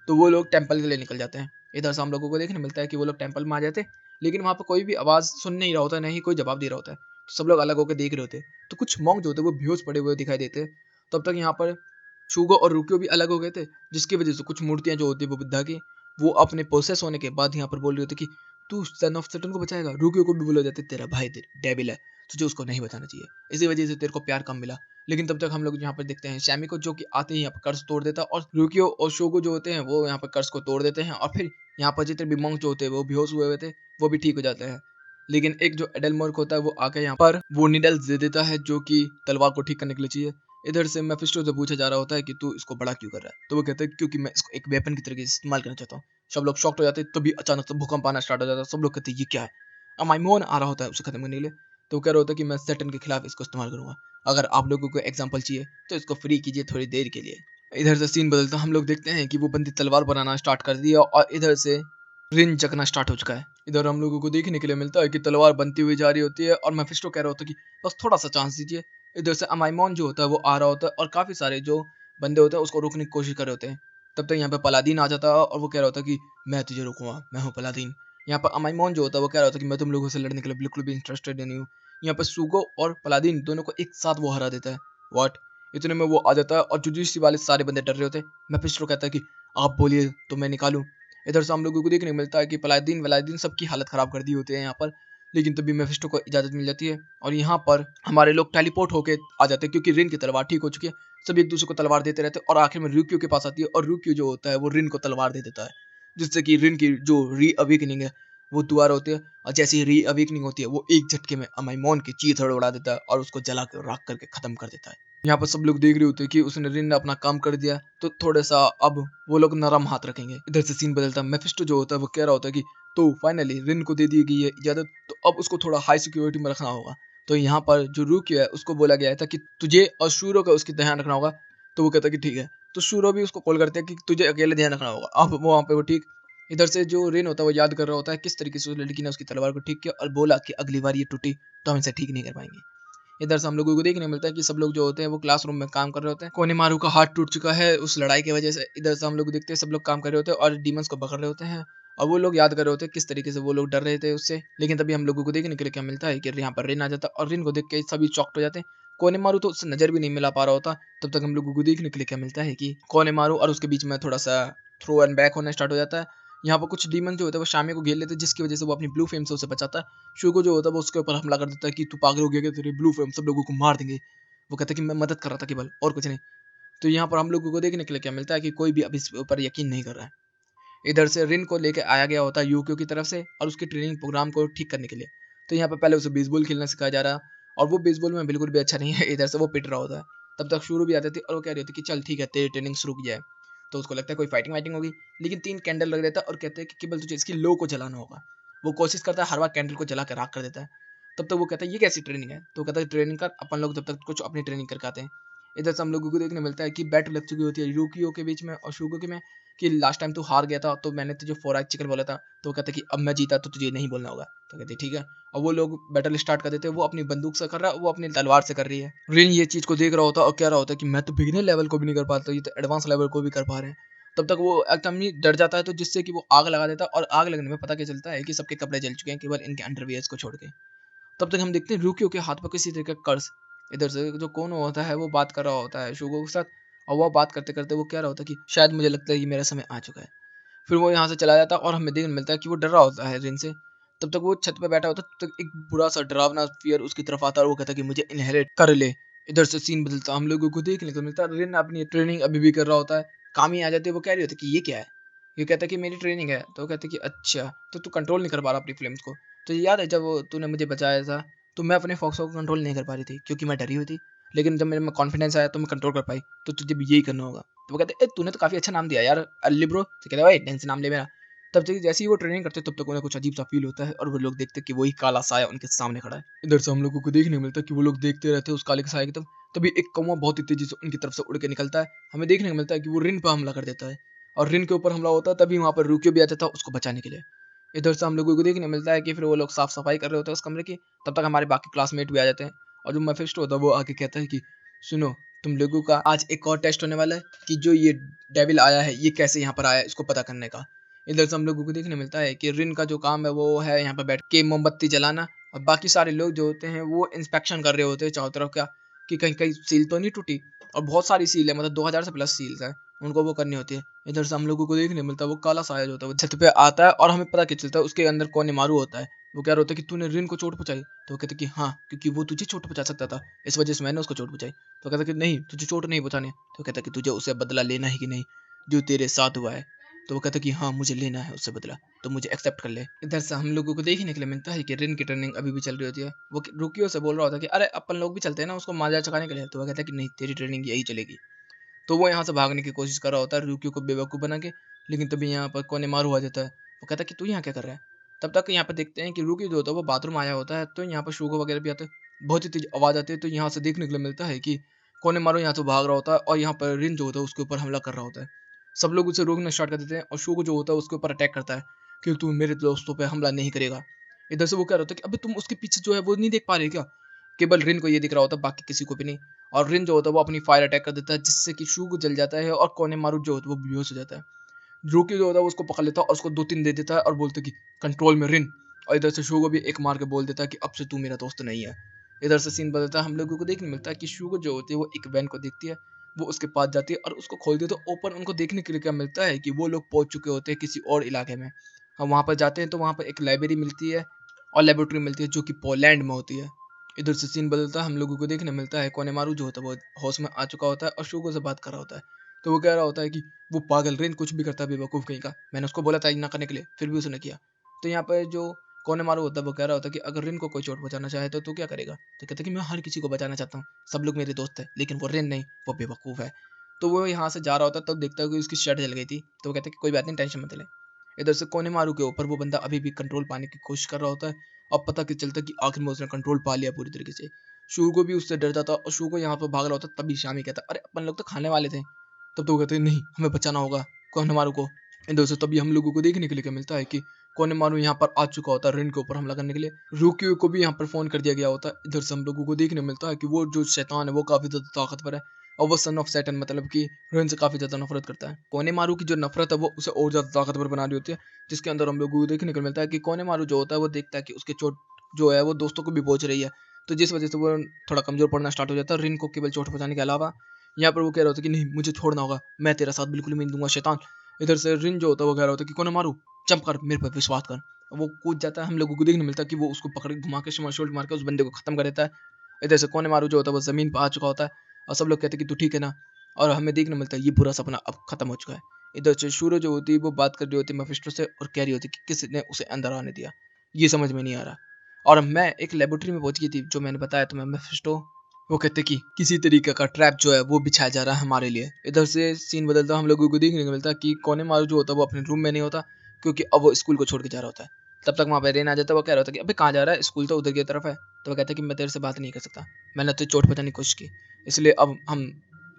तो वो लोग टेम्पल के लिए निकल जाते हैं। इधर से हम लोगों को देखने मिलता है कि वो लोग टेम्पल में आ जाते हैं, लेकिन वहाँ पर कोई भी आवाज़ सुन नहीं रहा होता, नहीं कोई जवाब दे रहा होता है। तो सब लोग अलग होकर देख रहे होते हैं। तो कुछ मॉन्क जो होते हैं वो बेहोश पड़े हुए दिखाई देते हैं। तब तक यहाँ पर शूगो और रुकियो भी अलग हो गए थे, जिसकी वजह से कुछ मूर्तियां जो होती है वो बुद्धा की, वो अपने प्रोसेस होने के बाद यहाँ पर बोल रही होती कि तू सन ऑफ सैटर्न को बचाएगा। रुकियो को भी बोला जाता है तेरा भाई डेविल है, तुझे उसको नहीं बचाना चाहिए, इसी वजह से तेरे को प्यार कम मिला। लेकिन तब तक हम लोग यहाँ पर देखते हैं शैमी को, जो कि आते ही यहाँ पर कर्ज तोड़ देता है, और रुकियो और शोगो जो होते हैं वो यहाँ पर कर्ज को तोड़ देते हैं, और फिर यहाँ पर जितने भी monk जो होते हैं वो बेहोश हुए हुए थे वो भी ठीक हो जाते हैं। लेकिन एक जो एडलमोर्क होता है वो आके यहाँ पर वो निडल्स दे देता है जो कि तलवार को ठीक करने के लिए चाहिए। इधर से मेफिस्टो से पूछा जा रहा होता है कि तू इसको बड़ा क्यों कर रहा है, तो वो कहता है क्योंकि मैं इसको एक वेपन की तरीके से इस्तेमाल करना चाहता हूँ। सब लोग शॉक्ट हो जाते हैं, तभी अचानक से भूकंप आना स्टार्ट हो जाता है। सब लोग कहते हैं ये क्या है। अब माइमोन आ रहा होता है उसे खत्म करने के लिए। तो वो कह रहा होता है कि मैं सैटर्न के खिलाफ इसको इस्तेमाल करूंगा, अगर आप लोगों को एग्जाम्पल चाहिए तो इसको फ्री कीजिए थोड़ी देर के लिए। इधर से सीन बदलता हम लोग देखते हैं कि वो बंदी तलवार बनाना स्टार्ट कर दिया, और इधर से रिन जगना स्टार्ट हो चुका है। इधर हम लोगों को देखने के लिए मिलता है कि तलवार बनती हुई जा रही होती है, और मेफिस्टो कह रहा होता है कि बस थोड़ा सा चांस दीजिए। इधर से अमाइमोन जो होता है वो आ रहा होता है, और काफी सारे जो बंदे होते हैं उसको रोकने की कोशिश कर रहे होते हैं। तब तक यहाँ पे पलादीन आ जाता है और वो कह रहा होता है कि मैं तुझे रोकूंगा, मैं हूँ पलादीन। यहाँ पर अमाइमोन जो होता है वो कह रहा होता है कि मैं तुम लोगों से लड़ने के लिए बिल्कुल भी इंटरेस्टेड नहीं हूँ। यहाँ पर सूगो और पलादीन दोनों को एक साथ वो हरा देता है। व्हाट, इतने में वो आ जाता है और जुजुत्सु वाले सारे बंदे डर रहे होते हैं। मेफिस्टो कहता है कि आप बोलिए तो मैं निकालूं। इधर से हम लोगों को देखने को मिलता है कि पलादीन वलादीन सबकी हालत खराब कर दी होती है यहाँ पर। लेकिन तभी मेफिस्टो को इजाजत मिल जाती है और यहाँ पर हमारे लोग टेलीपोर्ट होके आ जाते हैं क्योंकि रिन की तलवार ठीक हो चुकी है। सभी एक दूसरे को तलवार देते रहते हैं और आखिर में रूक्यू के पास आती है और रूक्यू जो होता है वो रिन को तलवार दे देता है, जिससे कि रिन की जो री अवेकनिंग है वो दोबारा होती है। और जैसे ही री अवेकनिंग होती है वो एक झटके में अमाइमोन की चीथड़ उड़ा देता है और उसको जला के राख करके खत्म कर देता है। यहाँ पर सब लोग देख रहे होते हैं कि उसने रिन ने अपना काम कर दिया, तो थोड़ा सा अब वो लोग नरम हाथ रखेंगे। इधर से सीन बदलता है। मेफिस्टो जो होता है वो कह रहा होता है कि तो फाइनली रिन को दे दी गई है इजाजत, तो अब उसको थोड़ा हाई सिक्योरिटी में रखना होगा। तो यहाँ पर जो रूक्यू है उसको बोला गया था कि तुझे और शूरो का उसकी ध्यान रखना होगा। तो वो कहता है कि ठीक है। तो शूरो भी उसको कॉल करते हैं कि तुझे अकेले ध्यान रखना होगा। अब वो वहाँ पे वो ठीक। इधर से जो रिन होता है वो याद कर रहा होता है किस तरीके से उस लड़की ने उसकी तलवार को ठीक किया और बोला कि अगली बार ये टूटी तो हम इसे ठीक नहीं कर पाएंगे। इधर से हम लोगों को देखने मिलता है कि सब लोग जो होते हैं वो क्लासरूम में काम कर रहे होते हैं। कोनेमारू का हाथ टूट चुका है उस लड़ाई की वजह से। इधर से हम लोग देखते हैं सब लोग काम कर रहे होते हैं और डीमंस को पकड़ रहे होते हैं और वो लोग याद कर रहे होते हैं किस तरीके से वो लोग डर रहे थे उससे। लेकिन तभी हम लोगों को देखने के लिए क्या मिलता है कि यहाँ पर रिन आ जाता है और रिन को देख के सभी चौकट हो जाते हैं। कोनेमारू तो उससे नजर भी नहीं मिला पा रहा होता। तब तक हम लोगों को देखने के लिए क्या मिलता है कि कोनेमारू और उसके बीच में थोड़ा सा थ्रो एंड बैक होना स्टार्ट हो जाता है। यहाँ पर कुछ डीमन जो होता है वो शामी को घेर लेते हैं जिसकी वजह से वो अपनी ब्लू फ्लेम से उसे बचाता है। शुगो जो होता है वो उसके ऊपर हमला कर देता है कि तू पागल हो गया क्या, तेरे ब्लू फ्लेम सब लोगों को मार देंगे। वो कहता है कि मैं मदद कर रहा था केवल और कुछ नहीं। तो यहाँ पर हम लोगों को देखने के लिए क्या मिलता है कि कोई भी अब इस ऊपर यकीन नहीं कर रहा है। इधर से रिन को लेके आया गया होता है यूक्यो की तरफ से और उसके ट्रेनिंग प्रोग्राम को ठीक करने के लिए। तो यहाँ पर पहले उसे बेसबॉल खेलना सिखाया जा रहा है और वो बेसबॉल में बिल्कुल भी अच्छा नहीं है। इधर से वो पिट रहा होता है। तब तक शुरू भी आते थे और वो कह रही होती कि चल ठीक है तेरी ट्रेनिंग शुरू की जाए। तो उसको लगता है कोई फाइटिंग वाइटिंग होगी, लेकिन 3 कैंडल लग देता है और कहते हैं कि केवल तुझे इसकी लो को जलाना होगा। वो कोशिश करता है हर बार कैंडल को जला के राख कर देता है। तब तक वो कहता है ये कैसी ट्रेनिंग है। तो कहता है ट्रेनिंग कर, अपन लोग तब तक कुछ अपनी ट्रेनिंग करके आते हैं। इधर से हम लोगों को देखने मिलता है कि बैटल लग चुकी होती है यूकियो के बीच में और शुगो के में कि लास्ट टाइम तू हार गया था तो मैंने तुझे 4 आइस चिकन बोला था। तो वो कहता है कि अब मैं जीता तो तुझे नहीं बोलना होगा। तो कहते ठीक है। और वो लोग बैटल स्टार्ट कर देते हैं। वो अपनी बंदूक से कर रहा है, वो अपनी तलवार से कर रही है। रिन ये चीज को देख रहा होता है और कह रहा होता है कि मैं तो बिगिनर लेवल को भी नहीं कर पाता, ये तो एडवांस लेवल को भी कर पा रहे हैं। तब तक वो एकदम ही डर जाता है तो जिससे कि वो आग लगा देता है और आग लगने में पता क्या चलता है कि सबके कपड़े जल चुके हैं केवल इनके अंडरवियर्स को छोड़ के। तब तक हम देखते हैं रूकियो के हाथ पर किसी तरह का कर्ज। इधर से जो कोनो होता है वो बात कर रहा होता है शुगो के साथ और वह बात करते करते वो कह रहा होता है कि शायद मुझे लगता है कि मेरा समय आ चुका है। फिर वो यहाँ से चला जाता है और हमें देखने मिलता है कि वो डर रहा होता है रिन से। तब तक वो छत पे बैठा होता है तब तक एक बुरा सा डरावना फियर उसकी तरफ आता है और वो कहता है कि मुझे इनहेरिट कर ले। इधर से सीन बदलता है। हम लोगों को देखने को मिलता है रिन अपनी ट्रेनिंग अभी भी कर रहा होता है। कामी आ जाती है, वो कह रही होती है कि ये क्या है। ये कहता है कि मेरी ट्रेनिंग है। तो वो कहता है कि अच्छा तो तू कंट्रोल नहीं कर पा रहा अपनी फ्लेम्स को। तो याद है जब तूने मुझे बचाया था तो मैं अपने फॉक्सो को कंट्रोल नहीं कर पा रही थी क्योंकि मैं डरी हुई थी। लेकिन जब मेरे में कॉन्फिडेंस आया तो मैं कंट्रोल कर पाई। तो तुझे भी यही करना होगा। तो वो कहते तूने तो काफी अच्छा नाम दिया यार अल्ली ब्रो। तो कहते भाई ढंग से नाम ले मेरा। तब तक जैसे ही वो ट्रेनिंग करते तब तक उन्हें कुछ अजीब सा फील होता है और वो लोग देखते कि वही काला साया उनके सामने खड़ा है। इधर से हम लोगों को देखने मिलता है कि वो लोग देखते रहते हैं उस काले साया की तरफ। तभी एक कौवा बहुत ही तेजी से उनकी तरफ से उड़ के निकलता है। हमें देखने को मिलता है कि वो रिन पर हमला कर देता है और रिन के ऊपर हमला होता है। तभी वहां पर रूक्यो भी आ जाता है उसको बचाने के लिए। इधर से हम लोगों को देखने मिलता है कि फिर वो लोग साफ सफाई कर रहे होते हैं उस कमरे की। तब तक हमारे बाकी क्लासमेट भी आ जाते हैं और जो मेफिस्टो होता है वो आके कहता है कि सुनो तुम लोगों का आज एक और टेस्ट होने वाला है कि जो ये डेविल आया है ये कैसे यहाँ पर आया है इसको पता करने का। इधर से हम लोगों को देखने मिलता है कि रिन का जो काम है वो है यहाँ पर बैठ के मोमबत्ती जलाना और बाकी सारे लोग जो होते हैं वो इंस्पेक्शन कर रहे होते हैं चारों तरफ का कि कहीं कहीं सील तो नहीं टूटी। और बहुत सारी सील है, मतलब 2000 से प्लस सील्स है, उनको वो करनी होती है। इधर से हम लोगों को देखने मिलता है वो काला साया जो होता है वो छत पे आता है और हमें पता क्या चलता है उसके अंदर कोनेमारू होता है। वो कह रहा होता है कि तूने रिन को चोट पहुंचाई। तो वो कहते कि हाँ क्योंकि वो तुझे चोट पहुंचा सकता था इस वजह से मैंने उसको चोट पहुंचाई। तो कहता कि नहीं तुझे चोट नहीं पहुंचानी। तो कहता कि तुझे उससे बदला लेना है कि नहीं जो तेरे साथ हुआ है। तो वो कहता कि हाँ मुझे लेना है उससे बदला, तो मुझे एक्सेप्ट कर ले। इधर से हम लोगों को देखने के लिए मिलता है कि रिन की ट्रेनिंग अभी भी चल रही होती है। वो रुकियो से बोल रहा होता है कि अरे अपन लोग भी चलते हैं ना उसको माजा चखाने के लिए। तो वो कहता है कि नहीं तेरी ट्रेनिंग यही चलेगी। तो वो यहाँ से भागने की कोशिश कर रहा होता है रुकियो को बेवकूफ़ बना के। लेकिन तभी यहाँ पर कोनेमारू आ जाता है। वो कहता है कि तू यहाँ क्या कर रहा है। तब तक यहाँ पर देखते हैं कि रुकियो जो होता है वो बाथरूम आया होता है। तो यहाँ पर शुगो वगैरह भी आते हैं, बहुत ही तेज आवाज़ आती है। तो यहाँ से देखने के लिए मिलता है कि कोनेमारू यहाँ से भाग रहा होता है और यहाँ पर रिन जो होता है उसके ऊपर हमला कर रहा होता है। सब लोग उसे रोकना स्टार्ट कर देते हैं और शुगो जो होता है उसके ऊपर अटैक करता है कि तू मेरे दोस्तों पर हमला नहीं करेगा। इधर से वो कह रहा होता है कि अबे तुम उसके पीछे जो है वो नहीं देख पा रहे क्या केवल रिन को ये दिख रहा होता है, बाकी किसी को भी नहीं। और रिन जो होता है वो अपनी फायर अटैक कर देता है, जिससे कि शू को जल जाता है और कोनेमारू जो होता है वो बेहोश हो जाता है। रूकी जो होता है वो उसको पकड़ लेता है और उसको 2-3 दे देता है और बोलता है कि कंट्रोल में रिन। और इधर से शू को भी एक मार के बोल देता है कि अब से तू मेरा दोस्त नहीं है। इधर से सीन बदलता है, हम लोगों को देखने मिलता है कि शू को जो होती है वो एक वैन को देखती है, वो उसके पास जाती है और उसको खोलती है, तो ओपन उनको देखने के लिए क्या मिलता है कि वो लोग पहुंच चुके होते हैं किसी और इलाके में। हम वहाँ पर जाते हैं तो वहाँ पर एक लाइब्रेरी मिलती है और लेबोरेटरी मिलती है जो कि पोलैंड में होती है। इधर से सीन बदलता है, हम लोगों को देखने मिलता है कोनेमारू जो होता है वो होश में आ चुका होता है और शूगो से बात कर रहा होता है। तो वो कह रहा होता है कि वो पागल रेन कुछ भी करता है बेवकूफ़ कहीं का, मैंने उसको बोला था ये ना करने के लिए फिर भी उसने किया। तो यहाँ पर जो कोनेमारू होता है वो कह रहा होता है कि अगर रिन को कोई चोट पहुंचाना चाहे तो तू क्या करेगा? तो कहता है कि मैं हर किसी को बचाना चाहता हूँ, सब लोग मेरे दोस्त हैं, लेकिन वो रिन नहीं, वो बेवकूफ़ है। तो वो यहाँ से जा रहा होता है तब देखता है कि उसकी शर्ट जल गई थी, तो वो कहता है कि कोई बात नहीं, टेंशन मत ले। इधर से कोनेमारू के ऊपर वो बंदा अभी भी कंट्रोल पाने की कोशिश कर रहा होता है और पता कि चलता है कि आखिर में उसने कंट्रोल पा लिया पूरी तरीके से। शू को भी उससे डर जाता और शू को यहाँ पर भाग रहा होता, तभी शामी कहता अरे अपन लोग तो खाने वाले थे। तब तो वो कहते नहीं, हमें बचाना होगा कोनेमारू को। इधर से तभी हम लोगों को देखने के लिए क्या मिलता है कि कोनेमारू यहाँ पर आ चुका होता है रिन के ऊपर हमला करने के लिए। रूकियो को भी यहाँ पर फोन कर दिया गया होता है। इधर से हम लोगों को देखने मिलता है कि वो जो शैतान है वो काफी ज्यादा ताकतवर है और वो सन ऑफ सैटर्न मतलब कि रिन से काफी ज्यादा नफरत करता है। कोनेमारू की जो नफरत है वो उसे और ज्यादा ताकतवर बना रही होती है, जिसके अंदर हम लोगों को देखने को मिलता है कि कोनेमारू जो होता है वो देखता है कि उसके चोट जो है वो दोस्तों को भी पहुंच रही है, तो जिस वजह से वो थोड़ा कमजोर पड़ना स्टार्ट हो जाता है। रिन को केवल चोट पहुंचाने के अलावा यहाँ पर वो कह रहा होता है कि नहीं, मुझे छोड़ना होगा, मैं तेरा साथ बिल्कुल भी नहीं दूंगा शैतान। इधर से रिन जो होता है वो कह रहा होता है कि कोनेमारू जंप कर, मेरे पर विश्वास कर। वो कूद जाता है, हम लोगों को देखने मिलता है कि वो उसको पकड़ के घुमा के शोल्ड मार के उस बंदे को खत्म कर देता है। इधर से कोनेमारू जो होता है वो जमीन पर आ चुका होता है और सब लोग कहते हैं कि तू ठीक है ना, और हमें देखने मिलता है ये पूरा सपना अब खत्म हो चुका है। इधर से शूरो जो होती है वो बात कर रही होती है मेफिस्टो से और कह रही होती है कि किसने उसे अंदर आने दिया, ये समझ में नहीं आ रहा। और मैं एक लेबोरेटरी में पहुंच गई थी जो मैंने बताया तुम्हें मेफिस्टो। वो कहते कि किसी तरीके का ट्रैप जो है वो बिछाया जा रहा है हमारे लिए। इधर से सीन बदलता, हम लोगों को देखने को मिलता है कि कोनेमारू जो होता है वो अपने रूम में नहीं होता, क्योंकि अब वो स्कूल को छोड़ के जा रहा होता है। तब तक वहाँ पे रेन आ जाता है, वो कह रहा होता है कि अबे कहाँ जा रहा है, स्कूल तो उधर की तरफ है। तो वो कहता है कि मैं तेरे से बात नहीं कर सकता, मैंने तुझे चोट पहुंचाने की कोशिश की, इसलिए अब हम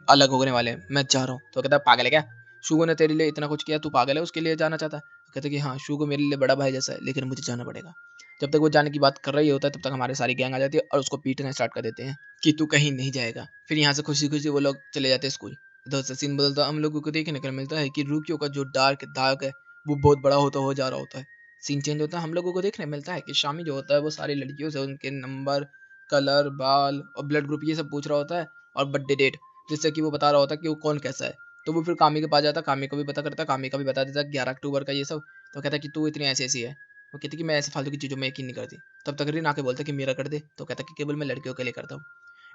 अलग होने वाले हैं, मैं जा रहा हूँ। तो कहता है पागल है क्या, शुगो ने तेरे लिए इतना कुछ किया, तू पागल है उसके लिए जाना चाहता है? तो कहता है कि हाँ, शुगो मेरे लिए बड़ा भाई जैसा है, लेकिन मुझे जाना पड़ेगा। जब तक वो जाने की बात कर रही होता है तब तक हमारे सारी गैंग आ जाती है और उसको पीटना स्टार्ट कर देते हैं कि तू कहीं नहीं जाएगा। फिर यहाँ से खुशी खुशी वो लोग चले जाते हैं स्कूल। इधर से सीन बदलता, हम लोगों को देखने को मिलता है कि रूकियो का जो डार्क दाग है वो बहुत बड़ा होता हो जा रहा होता है। सीन चेंज होता है, हम लोगों को देखने मिलता है कि शामी जो होता है वो सारी लड़कियों से उनके नंबर, कलर, बाल और ब्लड ग्रुप ये सब पूछ रहा होता है और बर्थडे डेट, जिससे कि वो बता रहा होता है कि वो कौन कैसा है। तो वो फिर कामी के पास जाता है, कामी को भी पता करता है, कामी का भी बता देता है 11 अक्टूबर का ये सब। तो कहता है कि तू इतनी ऐसी ऐसी है। वो कहती कि मैं ऐसे फालतू की चीज़ों में यकीन नहीं करती। तब तक रिन आके बोलता है कि मेरा कर दे, तो कहता है कि केवल मैं लड़कियों के लिए करता हूँ।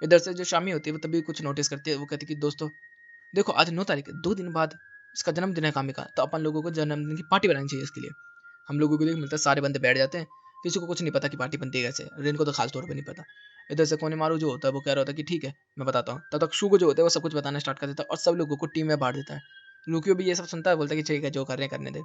इधर से जो शामी होती है वो तभी कुछ नोटिस करती है, वो कहती है कि दोस्तों देखो, आज 9 तारीख है, 2 दिन बाद इसका जन्मदिन है कामी का, तो अपन लोगों को जन्मदिन की पार्टी बनानी चाहिए इसके लिए। हम लोगों को देख मिलता है, सारे बंदे बैठ जाते हैं, किसी को कुछ नहीं पता कि पार्टी बनती है कैसे, रिन को तो खास तौर पे नहीं पता। इधर से कोनेमारू जो होता है वो कह रहा होता है कि ठीक है मैं बताता हूँ, तब तक शुगो जो होता है वो सब कुछ बताना स्टार्ट कर देता है और सब लोगों को टीम में बांट देता है। लुकियो भी ये सब सुनता है, बोलता है कि ठीक है जो कर रहे हैं करने दे।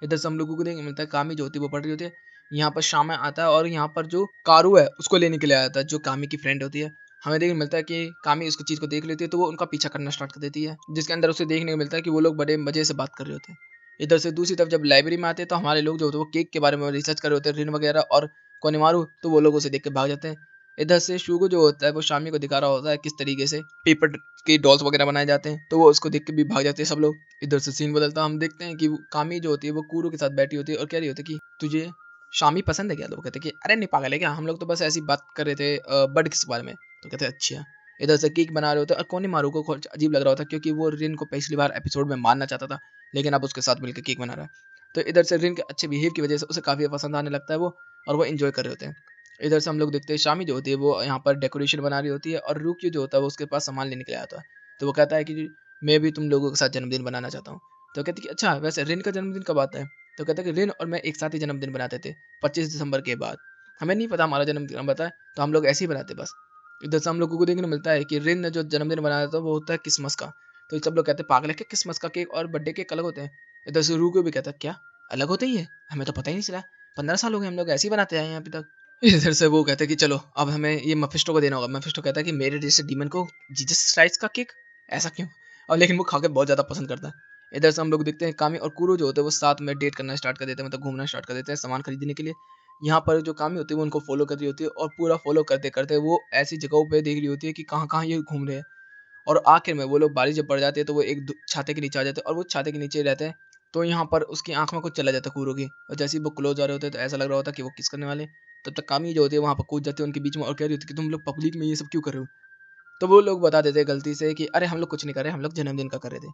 इधर से हम लोगों को देखने मिलता है कामी जो होती है वो पढ़ रही होती है, यहाँ पर शाम में आता है और यहाँ पर जो कारू है उसको लेने के लिए आया था, जो कामी की फ्रेंड होती है। हमें देखने मिलता है कि कामी उसको चीज़ को देख लेती है तो वो उनका पीछा करना स्टार्ट कर देती है, जिसके अंदर उसे देखने को मिलता है कि वो लोग बड़े मजे से बात कर रहे होते हैं। इधर से दूसरी तरफ जब लाइब्रेरी में आते हैं तो हमारे लोग जो होते हैं वो केक के बारे में रिसर्च कर रहे होते हैं, रिन वगैरह और कोनेमारू, तो वो लोग उसे देख के भाग जाते हैं। इधर से शुगो जो होता है वो शामी को दिखा रहा होता है किस तरीके से पेपर के डॉल्स वगैरह बनाए जाते हैं, तो वो उसको देख के भी भाग जाते हैं सब लोग। इधर से सीन बदलता, हम देखते हैं कि कामी जो होती है वो कूरो के साथ बैठी होती है और कह रही होती है कि तुझे शामी पसंद है क्या? तो वो कहते हैं कि अरे नहीं पागल है क्या, हम लोग तो बस ऐसी बात कर रहे थे बर्ड के बारे में। तो कहते हैं अच्छा। इधर से केक बना रहे होते हैं और कोनेमारू को कुछ अजीब लग रहा होता है, क्योंकि वो रिन को पिछली बार एपिसोड में मारना चाहता था, लेकिन अब उसके साथ मिलकर केक बना रहा है। तो इधर से रिन के अच्छे बिहेव की वजह से उसे काफ़ी पसंद आने लगता है वो, और वो एंजॉय कर रहे होते हैं। इधर से हम लोग देखते हैं शामी जो होती है वो यहाँ पर डेकोरेशन बना रही होती है और रूकी जो होता है वो उसके पास सामान लेने के लिए आता है। तो वो कहता है कि मैं भी तुम लोगों के साथ जन्मदिन बनाना चाहता हूँ। तो कहती है कि अच्छा वैसे रिन का जन्मदिन कब आता है? तो कहता है कि रिन और मैं एक साथ ही जन्मदिन बनाते थे 25 दिसंबर के बाद। हमें नहीं पता हमारा जन्मदिन कब आता है, तो हम लोग ऐसे ही बनाते बस। इधर से हम लोगों को देखने को मिलता है कि रिन ने जो जन्मदिन बनाया था वो होता है क्रिसमस का। तो सब लोग कहते हैं पागल है क्या, क्रिसमस का केक और बर्थडे केक अलग होते हैं? इधर से रूको भी कहता है क्या अलग होते ही है, हमें तो पता ही नहीं चला, 15 साल हो गए हम लोग ऐसे ही बनाते आए हैं अभी तक। इधर से वो कहते हैं कि चलो अब हमें ये मेफिस्टो को देना होगा। मेफिस्टो कहता है कि मेरे जैसे डीमन को जीसस क्राइस्ट का केक, ऐसा क्यों? और लेकिन वो खा के बहुत ज़्यादा पसंद करता है। इधर से हम लोग देखते हैं कामी और कुरो जो होते हैं वो साथ में डेट करना स्टार्ट कर देते हैं, मतलब घूमना स्टार्ट कर देते हैं सामान खरीदने के लिए, यहाँ पर जो कामी होती है वो उनको फॉलो कर रही होती है और पूरा फॉलो करते करते वो ऐसी जगहों पे देख रही होती है कि कहाँ कहाँ ये घूम रहे हैं। और आखिर में वो लोग बारिश जब पड़ जाती है तो वो एक छाते के नीचे आ जाते हैं और वो छाते के नीचे रहते हैं। तो यहाँ पर उसकी आंख में कुछ चला जाता है कूरों की, और जैसे ही वो क्लोज आ रहे होते हैं तो ऐसा लग रहा होता है कि वो किस करने वाले हैं। तब तक कामी जो होती है वहाँ पर कूद जाती है उनके बीच में और कह रही होती है कि तुम लोग पब्लिक में ये सब क्यों कर रहे हो। तो वो लोग बता देते हैं गलती से कि अरे हम लोग कुछ नहीं कर रहे, हम लोग जन्मदिन का कर रहे थे।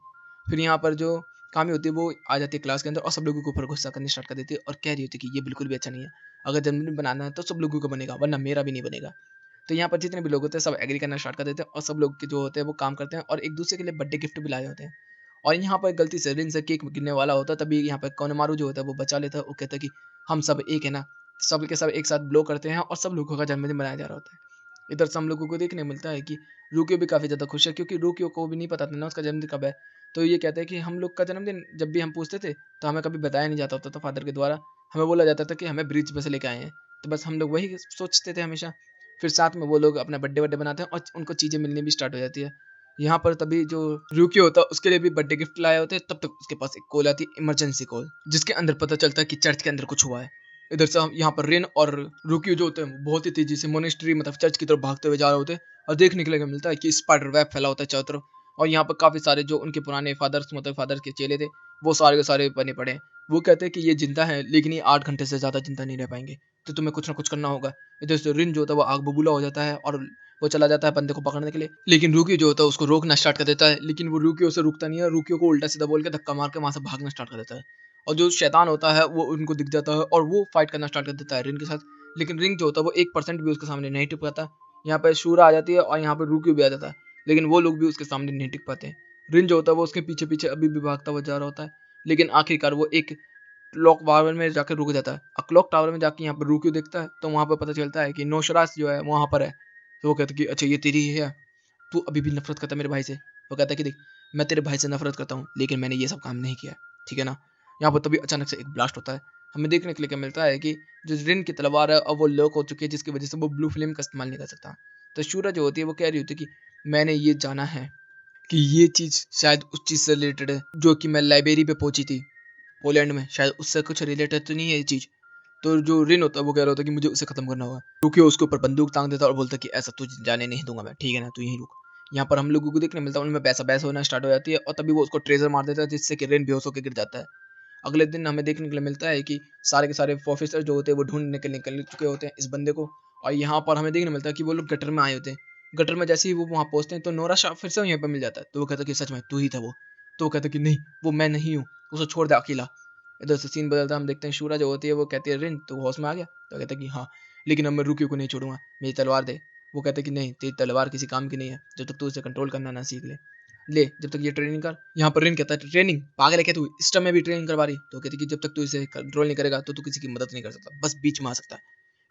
फिर यहाँ पर जो कामी होती है वो आ जाती है क्लास के अंदर और सब लोगों के ऊपर गुस्सा करनी स्टार्ट कर देती है और कह रही होती है कि ये बिल्कुल भी अच्छा नहीं है। अगर जन्मदिन बनाना है तो सब लोगों को बनेगा, वरना मेरा भी नहीं बनेगा। तो यहाँ पर जितने भी लोग होते हैं सब एग्री करना स्टार्ट कर देते हैं और सब लोग के जो होते हैं वो काम करते हैं और एक दूसरे के लिए बर्थडे गिफ्ट भी लाए होते हैं। और यहाँ पर गलती से रिन से केक गिरने वाला होता है, तभी यहाँ पर कोनेमारू जो होता है वो बचा लेता है। वो कहता है कि हम सब एक है ना। सब के सब एक साथ ब्लो करते हैं और सब लोगों का जन्मदिन मनाया जा रहा होता है। इधर से हम लोगों को देखने मिलता है कि रूकियो भी काफ़ी ज़्यादा खुश है, क्योंकि रूकियो को भी नहीं पता था ना उसका जन्मदिन कब है। तो ये कहते हैं कि हम लोग का जन्मदिन जब भी हम पूछते थे तो हमें कभी बताया नहीं जाता होता था फादर के द्वारा। हमें बोला जाता था कि हमें ब्रिज पे से लेके आए हैं। तो बस हम लोग वही सोचते थे हमेशा। फिर साथ में वो लोग अपना बर्थडे वर्डे बनाते हैं और उनको चीज़ें मिलनी भी स्टार्ट हो जाती है। यहाँ पर तभी जो रूकियो होता है उसके लिए भी बर्थडे गिफ्ट लाए होते हैं, तब तक उसके पास एक कॉल आती है, इमरजेंसी कॉल, जिसके अंदर पता चलता है कि चर्च के अंदर कुछ हुआ है। इधर से हम यहाँ पर रेन और रूकियो जो होते हैं वो बहुत ही तेजी से मोनेस्ट्री मतलब चर्च की तरफ भागते हुए जा रहे होते हैं। और देखने के लिए मिलता है कि स्पाइडर वेब फैला होता है चारों तरफ। और यहाँ पर काफ़ी सारे जो उनके पुराने फादर्स मतलब फादर के चेले थे वो सारे के सारे बने पड़े हैं। वो कहते हैं कि ये जिंदा है लेकिन ये 8 घंटे से ज़्यादा जिंदा नहीं रह पाएंगे, तो तुम्हें कुछ ना कुछ करना होगा। इधर से रिन जो होता है वो आग बबूला हो जाता है और वो चला जाता है बंदे को पकड़ने के लिए, लेकिन रूकियो जो होता है उसको रोकना स्टार्ट कर देता है। लेकिन वो रूकियो से रुकता नहीं है, रूकियो को उल्टा सीधा बोल के धक्का मार के वहां से भागना स्टार्ट कर देता है। और जो शैतान होता है वो उनको दिख जाता है और वो फाइट करना स्टार्ट कर देता है रिन के साथ। लेकिन रिंग जो होता है वो 1% भी उसके सामने नहीं टिक पाता। यहाँ पे शूरा आ जाती है और यहाँ पे रूकियो भी आ जाता है, लेकिन वो लोग भी उसके सामने नहीं टिक पाते। रिन जो होता है वो उसके पीछे पीछे अभी भी भागता हुआ जा रहा होता है, लेकिन आखिरकार वो एक क्लॉक टावर में जाकर रुक जाता है। क्लॉक टावर में जाके यहाँ पर रूकियो देखता है तो वहाँ पर पता चलता है कि नौशरास जो है वहाँ पर है। तो वो कहता है कि अच्छा ये तेरी ही है, तू अभी भी नफरत करता है मेरे भाई से। वो कहता है कि देख, मैं तेरे भाई से नफरत करता हूँ लेकिन मैंने ये सब काम नहीं किया, ठीक है ना। यहाँ पर तभी अचानक से एक ब्लास्ट होता है। हमें देखने के लिए क्या मिलता है कि जो रिन की तलवार है अब वो लॉक हो चुकी है, जिसकी वजह से वो ब्लू फ्लेम का इस्तेमाल नहीं कर सकता। तो शूरा जो होती है वो कह रही होती है कि मैंने ये जाना है कि ये चीज़ शायद उस चीज़ से रिलेटेड है जो कि मैं लाइब्रेरी पे पहुंची थी पोलैंड में, शायद उससे कुछ रिलेटेड तो नहीं है ये चीज़। तो जो रिन होता है वो कह रहा होता है कि मुझे उसे खत्म करना होगा। रुकियो उसके ऊपर बंदूक तांग देता है और बोलता है कि ऐसा तुझे जाने नहीं दूंगा मैं, ठीक है ना, तू यहीं रुक। यहाँ पर हम लोगों को देखने मिलता है उनमें पैसा बहस होना स्टार्ट हो जाती है और तभी वो उसको ट्रेजर मार देता है जिससे कि रिन बेहोश होकर गिर जाता है। अगले दिन हमें देखने के लिए मिलता है कि सारे के सारे ऑफिसर जो होते हैं वो ढूंढ निकल चुके होते हैं इस बंदे को। और यहाँ पर हमें देखने मिलता है कि वो लोग गटर में आए होते हैं। गटर में जैसे ही वो वहाँ पहुंचते हैं तो नोरा शाह फिर से यहीं पर मिल जाता है। तो वो कहता है कि सच में तू ही था वो। तो वो कहता है कि नहीं, वो मैं नहीं हूँ, उसे छोड़ दे अकेला। इधर से सीन बदलता है, हम देखते हैं शूरा जो होती है वो कहती है रिन तू होश में आ गया। तो कहता है कि हाँ, लेकिन अब मैं रुकियो को नहीं छोड़ूंगा, मेरी तलवार दे। वो कहता है कि नहीं, तेरी तलवार किसी काम की नहीं है जब तक तू उसे कंट्रोल करना ना सीख ले। ले जब तक ये ट्रेनिंग कर। यहाँ पर रिन कहता है ट्रेनिंग पागल है क्या तू, इस टाइम में भी ट्रेनिंग करवा रही। तो कहती कि जब तक तू इसे कंट्रोल नहीं करेगा तो तू किसी की मदद नहीं कर सकता, बस बीच में आ सकता है।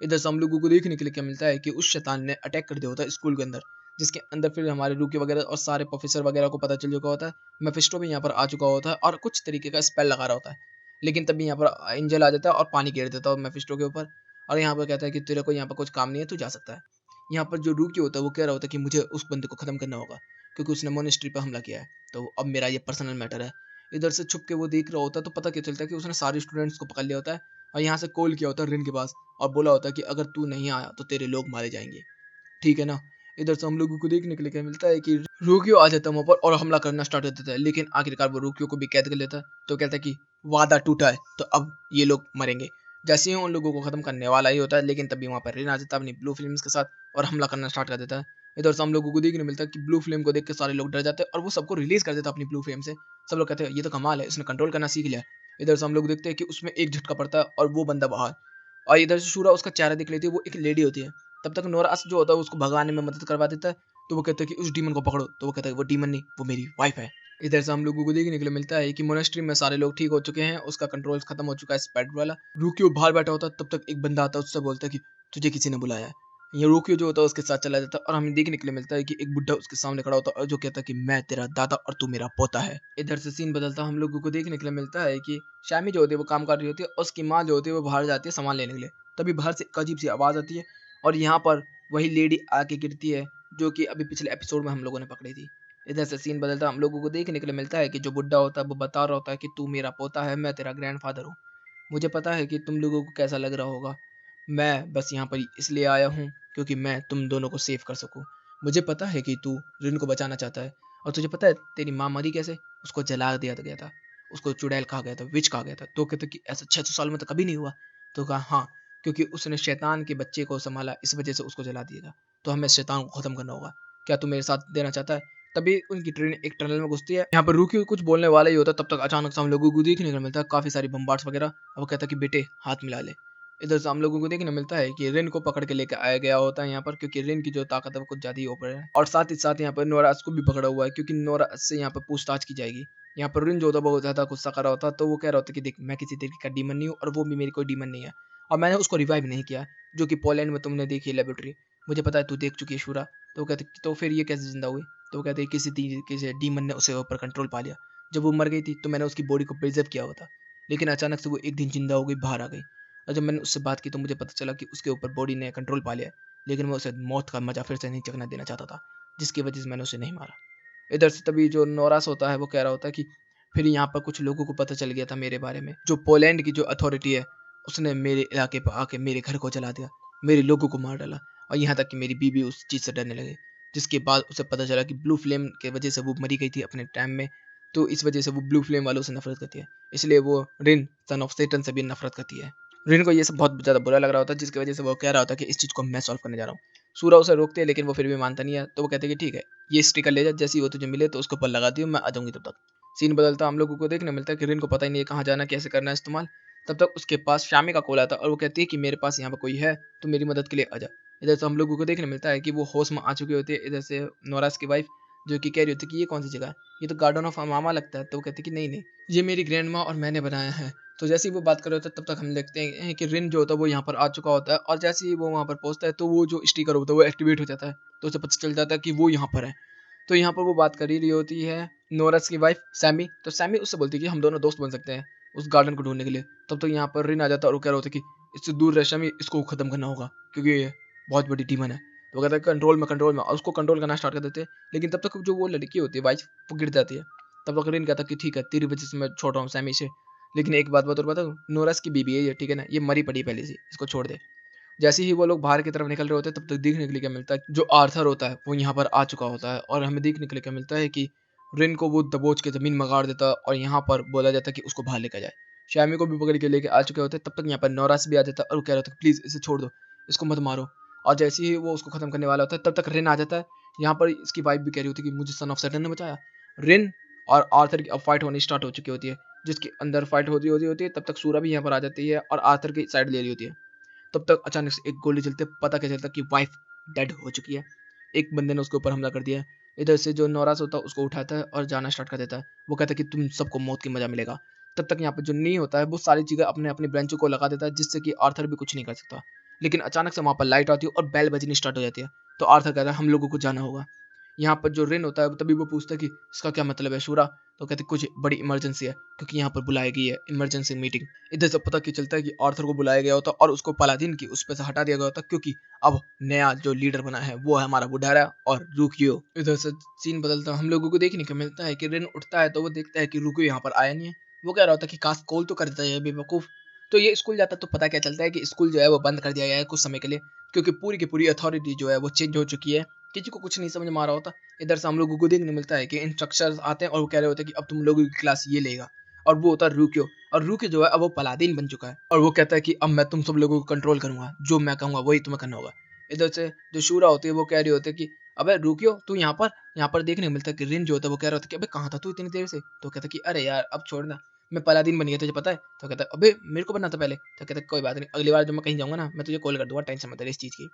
इधर से हम लोगों को देखने के लिए क्या मिलता है कि उस शैतान ने अटैक कर दिया होता है स्कूल के अंदर, जिसके अंदर फिर हमारे रूकी वगैरह और सारे प्रोफेसर वगैरह को पता चल चुका होता है। मेफिस्टो भी यहाँ पर आ चुका होता है और कुछ तरीके का स्पेल लगा रहा होता है। लेकिन तभी यहाँ पर एंजल आ जाता है और पानी गिर देता है मेफिस्टो के ऊपर। और यहाँ पर कहता है कि तेरे को यहाँ पर कुछ काम नहीं है, तू जा सकता है। यहाँ पर जो रूकी होता है वो कह रहा होता है कि मुझे उस बंदे को खत्म करना होगा क्योंकि उसने मोनेस्ट्री पर हमला किया है, तो अब मेरा ये पर्सनल मैटर है। इधर से छुप के वो देख रहा होता है तो पता क्या चलता है कि उसने सारे स्टूडेंट्स को पकड़ लिया होता है और यहाँ से कॉल किया होता है रिन के पास और बोला होता है कि अगर तू नहीं आया तो तेरे लोग मारे जाएंगे, ठीक है ना। इधर से हम लोगों को देखने के लिए क्या मिलता है कि रूकियो आ जाता है वहाँ पर और हमला करना स्टार्ट कर देता है, लेकिन आखिरकार वो रूकियो को भी कैद कर लेता है। तो कहता है कि वादा टूटा है तो अब ये लोग मरेंगे। जैसे ही उन लोगों को खत्म करने वाला ही होता है, लेकिन तभी वहाँ पर रिन आ जाता है अपनी ब्लू फिल्म्स के साथ और हमला करना स्टार्ट कर देता है। इधर से हम लोगों को देखने मिलता है कि ब्लू फ्लेम को देख के सारे लोग डर जाते हैं और वो सबको रिलीज कर देता है अपनी ब्लू फ्लेम से। सब लोग कहते हैं ये तो कमाल है, इसने कंट्रोल करना सीख लिया। इधर से हम लोग देखते हैं कि उसमें एक झटका पड़ता है और वो बंदा बाहर। और इधर से शूरा उसका चेहरा देख लेती है, वो एक लेडी होती है। तब तक नोरास जो होता है उसको भगाने में मदद करवा देता है। तो वो कहता है कि उस डीमन को पकड़ो। तो वो कहता है वो डीमन नहीं, वो मेरी वाइफ है। इधर से हम लोगों को देखने के लिए मिलता है कि मोनेस्ट्री में सारे लोग ठीक हो चुके हैं, उसका कंट्रोल खत्म हो चुका है स्पेक्टर वाला। रूकियो बाहर बैठा होता है, तब तक एक बंदा आता है, उससे बोलता है कि तुझे किसी ने बुलाया है। ये रूकियो जो होता है उसके साथ चला जाता है और हमें देखने के लिए मिलता है कि एक बुड्ढा उसके सामने खड़ा होता है और जो कहता है कि मैं तेरा दादा और तू मेरा पोता है। इधर से सीन बदलता है, हम लोगों को देखने के लिए मिलता है कि शामी जो होती है वो काम कर रही होती है और उसकी माँ जो होती है वो बाहर जाती है सामान लेने के लिए। तभी बाहर से एक अजीब सी आवाज़ आती है और यहाँ पर वही लेडी आके गिरती है जो कि अभी पिछले एपिसोड में हम लोगों ने पकड़ी थी। इधर से सीन बदलता हम लोगों को देखने के लिए मिलता है कि जो बुड्ढा होता है वो बता रहा होता है कि तू मेरा पोता है, मैं तेरा ग्रैंडफादर हूँ। मुझे पता है कि तुम लोगों को कैसा लग रहा होगा, मैं बस यहाँ पर इसलिए आया हूँ क्योंकि मैं तुम दोनों को सेव कर सकूँ। मुझे पता है कि तू रिन को बचाना चाहता है, और तुझे पता है तेरी माँ मरी कैसे? उसको जला दिया गया था, उसको चुड़ैल कहा गया था, विच कहा गया था। तो कहते कि ऐसा 600 साल में तो कभी नहीं हुआ। तो कहा हाँ, क्योंकि उसने शैतान के बच्चे को संभाला, इस वजह से उसको जला दिएगा। तो हमें शैतान को खत्म करना होगा। क्या तू मेरे साथ देना चाहता है? तभी उनकी ट्रेन एक टनल में घुसती है। यहाँ पर रूकी कुछ बोलने वाला ही होता है, तब तक अचानक से हम लोगों को देखने को मिलता है काफी सारी बम्बार्ड्स वगैरह। और वो कहता है कि बेटे हाथ मिला ले। इधर से हम लोगों को देखने मिलता है कि रिन को पकड़ के लेकर आया गया होता है यहाँ पर, क्योंकि रिन की जो ताकत है वो कुछ ज्यादा ही ओवर है। और साथ ही साथ यहाँ पर नोराज को भी पकड़ा हुआ है, क्योंकि नोराज से यहाँ पर पूछताछ की जाएगी। यहाँ पर रिन जो होता है बहुत ज्यादा गुस्सा कर रहा होता है, तो वो कह रहा होता है कि देख, मैं किसी तरीके का डीमन नहीं हूँ और वो भी मेरी कोई डीमन नहीं है, और मैंने उसको रिवाइव नहीं किया, जो कि पोलैंड में तुमने देखी लेबोरेटरी। मुझे पता है तू देख चुकी है शूरा। तो वो कहते तो फिर ये कैसे जिंदा हुई? तो वो कहते हैं किसी तरीके से डीमन ने उसे ऊपर कंट्रोल पा लिया। जब वो मर गई थी तो मैंने उसकी बॉडी को प्रिजर्व किया हुआ था, लेकिन अचानक से वो एक दिन जिंदा हो गई, बाहर आ गई। और जब मैंने उससे बात की तो मुझे पता चला कि उसके ऊपर बॉडी ने कंट्रोल पा लिया है, लेकिन मैं उसे मौत का मजा फिर से नहीं चखना देना चाहता था, जिसकी वजह से मैंने उसे नहीं मारा। इधर से तभी जो नोरास होता है वो कह रहा होता है कि फिर यहाँ पर कुछ लोगों को पता चल गया था मेरे बारे में। जो पोलैंड की जो अथॉरिटी है उसने मेरे इलाके पर आके मेरे घर को जला दिया, मेरे लोगों को मार डाला, और यहाँ तक कि मेरी बीवी उस चीज़ से डरने लगे। जिसके बाद उसे पता चला कि ब्लू फ्लेम के वजह से वो मरी गई थी अपने टाइम में, तो इस वजह से वो ब्लू फ्लेम वालों से नफरत करती है। इसलिए वो रिन सन ऑफ सेटन से भी नफरत करती है। रिन को ये सब बहुत ज़्यादा बुरा लग रहा होता है, जिसकी वजह से वो कह रहा होता है कि इस चीज़ को मैं सॉल्व करने जा रहा हूँ। सूरा उसे रोकते हैं, लेकिन वो फिर भी मानता नहीं है। तो वो कहते हैं कि ठीक है, ये स्टिकर ले जा, जैसे ही वो तुझे मिले तो उसके ऊपर लगा दियो, मैं आ जाऊंगी तब तक। सीन बदलता हम लोगों को देखने मिलता है कि रिन को पता ही नहीं है कहाँ जाना, कैसे करना है इस्तेमाल। तब तक उसके पास शामी का कॉल आता है और वो कहती है कि मेरे पास यहाँ पर कोई है, तो मेरी मदद के लिए आ जा। इधर से हम लोगों को देखने मिलता है कि वो होश में आ चुकी होती है। इधर से नोरास की वाइफ जो कि कह रही होती है कि ये कौन सी जगह है, ये तो गार्डन ऑफ अमामा लगता है। तो वो कहती है कि नहीं नहीं, ये मेरी ग्रैंड माँ और मैंने बनाया है। तो जैसे ही वो बात कर रहे होते हैं तब तक हम देखते हैं कि रिन जो होता है वो यहाँ पर आ चुका होता है, और जैसे ही वो वहाँ पर पहुँचता है तो वो जो स्टिकर होता है वो एक्टिवेट हो जाता है। तो उसे पता चल जाता है कि वो यहाँ पर है। तो यहाँ पर वो बात कर ही रही होती है नोरस की वाइफ सैमी। तो सैमी उससे बोलती है कि हम दोनों दोस्त बन सकते हैं उस गार्डन को ढूंढने के लिए। तब तो यहाँ पर रिन आ जाता है और वो कह रहा होता है कि इससे दूर रह सैमी, इसको खत्म करना होगा क्योंकि ये बहुत बड़ी डीमन है। तो वो कहता है कंट्रोल में, और उसको कंट्रोल करना स्टार्ट कर देते हैं। लेकिन तब तक जो वो लड़की होती है वाइफ, वो गिर जाती है। तब तक रिन कहता है कि ठीक है, तेरी वजह से मैं छोड़ रहा हूँ सैमी से, लेकिन एक बात बताऊँ, नोरस की बीबी है ये, ठीक है ना, ये मरी पड़ी पहले से, इसको छोड़ दे। जैसे ही वो लोग बाहर की तरफ निकल रहे होते हैं तब तक देखने के लिए क्या मिलता है, जो आर्थर होता है वो यहाँ पर आ चुका होता है, और हमें देखने के लिए क्या मिलता है कि रिन को वो दबोच के जमीन में गाड़ देता है, और यहाँ पर बोला जाता है कि उसको बाहर लेकर जाए। श्यामी को भी पकड़ के लेके आ चुके होते हैं। तब तक यहाँ पर नौरास भी आ जाता है और वो कह रहा था प्लीज इसे छोड़ दो, इसको मत मारो। और जैसे ही वो उसको खत्म करने वाला होता है तब तक रिन आ जाता है। यहाँ पर इसकी वाइफ भी कह रही होती है कि मुझे सन ऑफ सैटर्न ने बचाया। रिन और आर्थर की अब फाइट होनी स्टार्ट हो चुकी होती है, जिसके अंदर फाइट होती है। तब तक सूरा भी यहाँ पर आ जाती है और आर्थर की साइड ले रही होती है। तब तक अचानक से एक गोली चलते पता क्या चलता कि वाइफ डेड हो चुकी है। एक बंदे ने उसके ऊपर हमला कर दिया है। इधर से जो नौरास होता है उसको उठाता है और जाना स्टार्ट कर देता है। वो कहता है कि तुम सबको मौत की मजा मिलेगा। तब तक यहाँ पे जो नी होता है वो सारी चीजें अपने अपनी ब्रांचों को लगा देता है, जिससे कि आर्थर भी कुछ नहीं कर सकता। लेकिन अचानक से वहां पर लाइट आती है और बेल बजनी स्टार्ट हो जाती है। तो आर्थर कहता है हम लोगों को जाना होगा। यहाँ पर जो रिन होता है तभी वो पूछता है कि इसका क्या मतलब है शूरा। तो कहते कुछ बड़ी इमरजेंसी है, क्योंकि यहाँ पर बुलाई गई है इमरजेंसी मीटिंग। इधर से पता क्या चलता है कि आर्थर को बुलाया गया होता और उसको पलादिन की उस पे से हटा दिया गया होता, क्योंकि अब नया जो लीडर बना है वो है हमारा बुढ़ारा और रुकियो। इधर से सीन बदलता हम लोगों को देखने को मिलता है कि रिन उठता है तो वो देखता है कि रुकियो यहाँ पर आया नहीं है। वो कह रहा होता है कि काश कॉल तो कर देता है बेवकूफ। तो ये स्कूल जाता तो पता क्या चलता है कि स्कूल जो है वो बंद कर दिया गया है कुछ समय के लिए, क्योंकि पूरी की पूरी अथॉरिटी जो है वो चेंज हो चुकी है। किसी को कुछ नहीं समझ में आ रहा होता। इधर से हम लोगों को देखने मिलता है कि इंस्ट्रक्टर्स आते हैं और वो कह रहे होते हैं कि अब तुम लोगों की क्लास ये लेगा, और वो होता है रूक्यो। और रूक्यो जो है अब वो पलादीन बन चुका है, और वो कहता है कि अब मैं तुम सब लोगों को कंट्रोल करूंगा, जो मैं कहूंगा वही तुम्हें करना होगा। इधर से जो शूरा होती है वो कह रही होती है कि अबे रुकियो तू यहाँ पर देखने को मिलता है कि रिन जो होता है वो कह रहा होता है कि अबे कहाँ था तू इतनी देर से। तो कहता है कि अरे यार अब छोड़ना, मैं पलादीन बन गया तुझे पता है। तो कहता है अबे मेरे को बनना था पहले। तो कहता है कोई बात नहीं, अगली बार जब मैं कहीं जाऊंगा ना मैं तुझे कॉल कर दूंगा, टेंशन मत ले इस चीज की।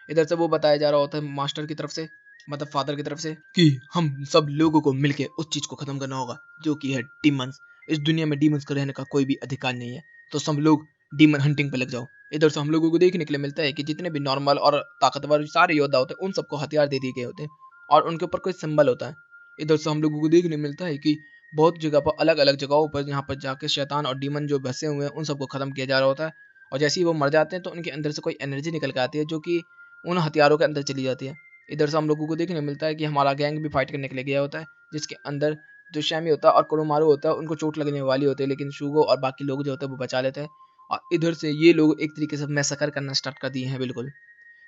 इधर से वो बताया जा रहा होता है मास्टर की तरफ से, मतलब फादर की तरफ से, कि हम सब लोगों को मिलके उस चीज को खत्म करना होगा जो कि है डीमंस। इस दुनिया में डीमंस का रहने का कोई भी अधिकार नहीं है, तो सब लोग डीमन हंटिंग पे लग जाओ। इधर से हम लोगों को देखने के लिए मिलता है कि जितने भी नॉर्मल और ताकतवर सारे योद्धा होते हैं उन सबको हथियार दे दिए गए होते हैं, और उनके ऊपर कोई सिंबल होता है। इधर से हम लोगों को देखने मिलता है कि बहुत जगह पर अलग अलग जगहों पर यहाँ पर जाके शैतान और डीमन जो बसे हुए हैं उन सबको खत्म किया जा रहा होता है। और जैसे ही वो मर जाते हैं तो उनके अंदर से कोई एनर्जी निकल के आती है जो कि उन हथियारों के अंदर चली जाती है। इधर से हम लोगों को देखने मिलता है कि हमारा गैंग भी फाइट करने के लिए गया होता है, जिसके अंदर जो शैमी होता है और कोरोमारू होता है उनको चोट लगने वाली होती है, लेकिन शुगो और बाकी लोग जो होते हैं वो बचा लेते हैं। इधर से ये लोग एक तरीके से मैसेकर करना स्टार्ट कर दिए हैं बिल्कुल।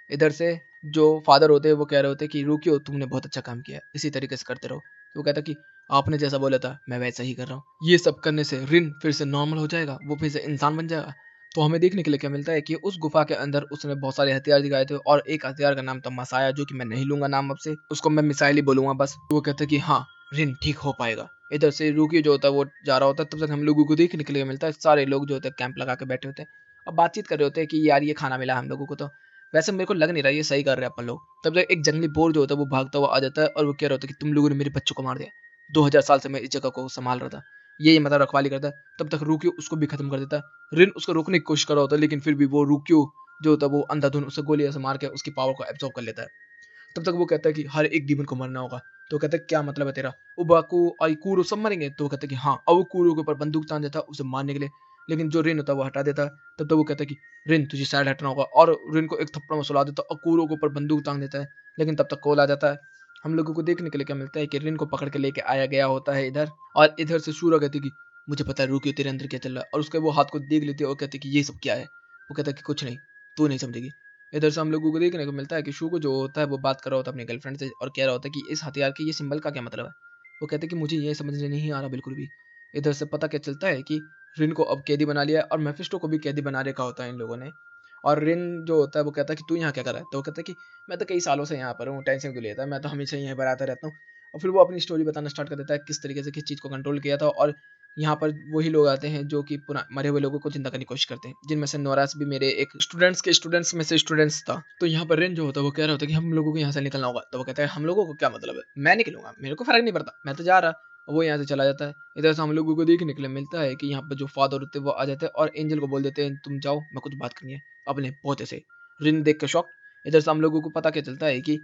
इधर से जो फादर होते हैं वो कह रहे होते हैं कि रुकियो, तुमने बहुत अच्छा काम किया है, इसी तरीके से करते रहो। तो वो कहता है कि आपने जैसा बोला था मैं वैसा ही कर रहा हूँ। ये सब करने से रिन फिर से नॉर्मल हो जाएगा, वो फिर से इंसान बन जाएगा। तो हमें देखने के लिए क्या मिलता है कि उस गुफा के अंदर उसने बहुत सारे हथियार दिखाए थे और एक हथियार का नाम था मसाया, जो कि मैं नहीं लूंगा नाम अब से, उसको मैं मिसाइल ही बोलूंगा बस। तो वो कहता है कि हाँ, रिन ठीक हो पाएगा। इधर से रुकियो जो होता है वो जा रहा होता है, तब तक हम लोगों को देखने के लिए मिलता है सारे लोग जो होते हैं कैंप लगा के बैठे होते हैं और बातचीत कर रहे होते हैं कि यार ये खाना मिला हम लोगों को, तो वैसे मेरे को लग नहीं रहा ये सही कर रहे हैं अपन लोग। तब तक एक जंगली बोर जो होता है वो भागता हुआ आ जाता है और वो कह रहा होता है कि तुम लोगों ने मेरे बच्चों को मार दिया, 2000 साल से मैं इस जगह को संभाल रहा था, ये मतलब रखवाली करता है। तब तक रुकियो उसको भी खत्म कर देता है। रिन उसको रोकने की कोशिश कर रहा होता है, लेकिन फिर भी वो रुकियो जो होता है वो अंधाधुन उसे गोलियां से मार के उसकी पावर को एब्जॉर्ब कर लेता है। तब तक वो कहता है कि हर एक डीमन को मरना होगा। तो कहता है क्या मतलब है तेरा, उबाकू और कूरो सब मरेंगे? तो वो कहता है कि हाँ। अब वो कूरो के ऊपर बंदूक तान देता है उसे मारने के लिए, लेकिन जो रिन होता है वो हटा देता है। तब तक वो कहता है कि रिन तुझे साइड हटना होगा, और रिन को एक थप्पड़ में सुला देता है और कूरो के ऊपर बंदूक तान देता है। लेकिन तब तक कोल आ जाता है। हम लोगों को देखने के लिए क्या मिलता है कि रिन को पकड़ के लेके आया गया होता है इधर, और इधर से शूरा कहती है कि मुझे पता है रुकियो तेरे अंदर क्या चल रहा है, और उसके वो हाथ को देख लेती है और कहती है कि ये सब क्या है। वो कहता है कि कुछ नहीं, तू नहीं समझेगी। इधर से हम लोगों को देखने को मिलता है कि शू को जो होता है वो बात कर रहा होता है अपने गर्लफ्रेंड से और कह रहा होता है कि इस हथियार के ये सिंबल का क्या मतलब है। वो कहते हैं कि मुझे ये समझ में नहीं आ रहा बिल्कुल भी। इधर से पता क्या चलता है कि रिन को अब कैदी बना लिया है और मेफिस्टो को भी कैदी बना रखा होता है इन लोगों ने। और रिन जो होता है वो कहता है कि तू यहाँ क्या कर रहा है। तो वो कहता है कि मैं तो कई सालों से यहाँ पर हूँ, टेंशन क्यों लेता है, मैं तो हमेशा यहीं पर आता रहता हूँ। और फिर वो अपनी स्टोरी बताना स्टार्ट कर देता है किस तरीके से किस चीज़ को कंट्रोल किया था। और यहाँ पर वही लोग आते हैं जो कि पुरा मरे हुए लोगों को जिंदा करने की कोशिश करते हैं, जिनमें से नोरास भी मेरे एक स्टूडेंट्स के स्टूडेंट्स में से स्टूडेंट्स था। तो यहाँ पर रेन जो होता है वो कह रहा होता है कि हम लोगों को यहाँ से निकलना होगा। तो वो कहता है हम लोगों को क्या मतलब है, मैं निकलूंगा, मेरे को फर्क नहीं पड़ता, मैं तो जा रहा। वो यहाँ से चला जाता है। इधर से हम लोगों को देखने के लिए मिलता है कि यहाँ पर जो फादर होते हैं वो आ जाते हैं और एंजल को बोल देते हैं तुम जाओ, मैं कुछ बात करनी है अपने पोते से। रिन देख के शॉक। इधर से हम लोगों को पता क्या चलता है कि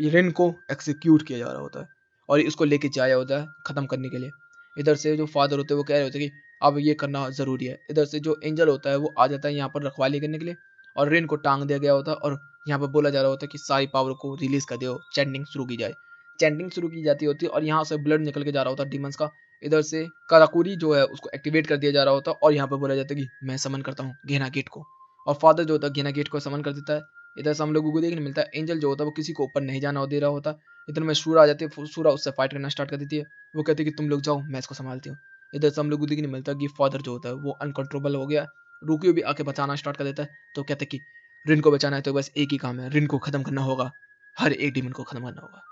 रिन को एक्सिक्यूट किया जा रहा होता है और इसको लेके जाया होता है खत्म करने के लिए। इधर से जो फादर होते हैं वो कह रहे होते हैं कि अब ये करना ज़रूरी है। इधर से जो एंजल होता है वो आ जाता है यहाँ पर रखवाली करने के लिए, और रेन को टांग दिया गया होता है और यहाँ पर बोला जा रहा होता है कि सारी पावर को रिलीज कर दो, चैंटिंग शुरू की जाए। चैंटिंग शुरू की जाती होती है और यहाँ से ब्लड निकल के जा रहा होता है डीमंस का। इधर से काराकुरी जो है उसको एक्टिवेट कर दिया जा रहा होता है और यहाँ पर बोला जाता है कि मैं समन करता हूँ घेना गेट को, और फादर जो होता है घेना गेट को समन कर देता है। इधर से हम लोगों को देखने मिलता है एंजल जो होता है वो किसी को ऊपर नहीं जाना दे रहा होता। इधर में शूरा आ जाती है, शूरा उससे फाइट करना स्टार्ट कर देती है। वो कहती है कि तुम लोग जाओ, मैं इसको संभालती हूँ। इधर से हम लोग को देखने मिलता है कि फादर जो होता है वो अनकंट्रोलेबल हो गया। रुकियो भी आके बचाना स्टार्ट कर देता है। तो कहते हैं कि रिन को बचाना है तो बस एक ही काम है, रिन को खत्म करना होगा, हर एक डीमन को खत्म करना होगा।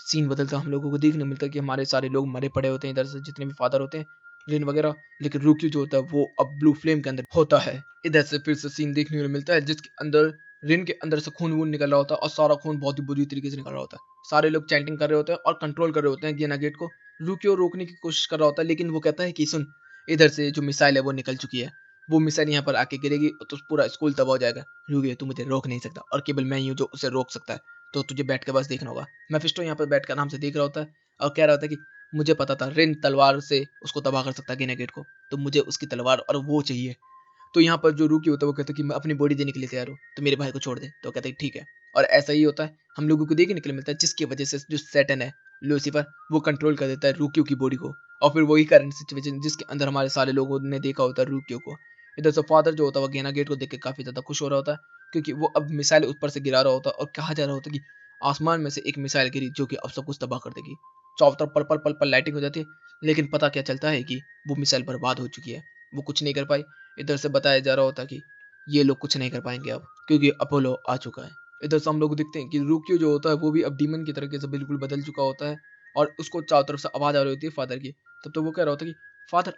सीन बदलता हम लोगों को देखने मिलता है कि हमारे सारे लोग मरे पड़े होते हैं इधर से जितने भी फादर होते हैं, रिन वगैरह। लेकिन रुकियो जो होता है वो अब ब्लू फ्लेम के अंदर होता है। इधर से फिर से सीन देखने को मिलता है जिसके अंदर रिन के अंदर से खून वून निकल रहा होता है और सारा खून बहुत ही बुरी तरीके से निकल रहा होता है। सारे लोग चैंटिंग कर रहे होते हैं और कंट्रोल कर रहे होते हैं गिना गेट को। रुकियो रोकने की कोशिश कर रहा होता है, लेकिन वो कहता है कि सुन, इधर से जो मिसाइल है वो निकल चुकी है, वो मिसाइल यहाँ पर आके गिरेगी तो पूरा स्कूल तबाह हो जाएगा। रुकियो तू मुझे रोक नहीं सकता और केवल मैं ही हूँ जो उसे रोक सकता है, तो तुझे बैठ के बस देखना होगा। मेफिस्टो यहाँ पर बैठ कर आराम से देख रहा होता है और कह रहा होता है कि मुझे पता था रिन तलवार से उसको तबाह कर सकता है गिना गेट को, तो मुझे उसकी तलवार और वो चाहिए। तो यहाँ पर जो रूकी होता है वो कहता है कि मैं अपनी बॉडी देने के लिए तैयार हूँ, तो मेरे भाई को छोड़ दे। तो कहता है ठीक है। और ऐसा ही होता है, हम लोगों को देखने के लिए मिलता है जिसकी वजह से जो सैटन है, लूसीफर, वो कंट्रोल कर देता है रूकियो की बॉडी को। और फिर वही करंट सिचुएशन जिसके अंदर हमारे सारे लोगों ने देखा होता है रूकियो को। इधर से फादर जो होता है वो गेना गेट को देख के काफी ज्यादा खुश हो रहा होता है, क्योंकि वो अब मिसाइल ऊपर से गिरा रहा होता है और कहा जा रहा होता है कि आसमान में से एक मिसाइल गिरी जो कि अब सब कुछ तबाह कर देगी। चारों तरफ पल पल पल पल लाइटिंग हो जाती है, लेकिन पता क्या चलता है कि वो मिसाइल बर्बाद हो चुकी है, वो कुछ नहीं कर पाई। इधर से बताया जा रहा होता कि ये लोग कुछ नहीं कर पाएंगे अब, क्योंकि अपोलो आ चुका है। इधर से हम लोग देखते हैं कि रूकियो जो होता है वो भी अब डीमन की तरीके से बिल्कुल बदल चुका होता है और उसको चारों तरफ से आवाज आ रही होती है फादर की। तब तो वो कह रहा होता है कि फादर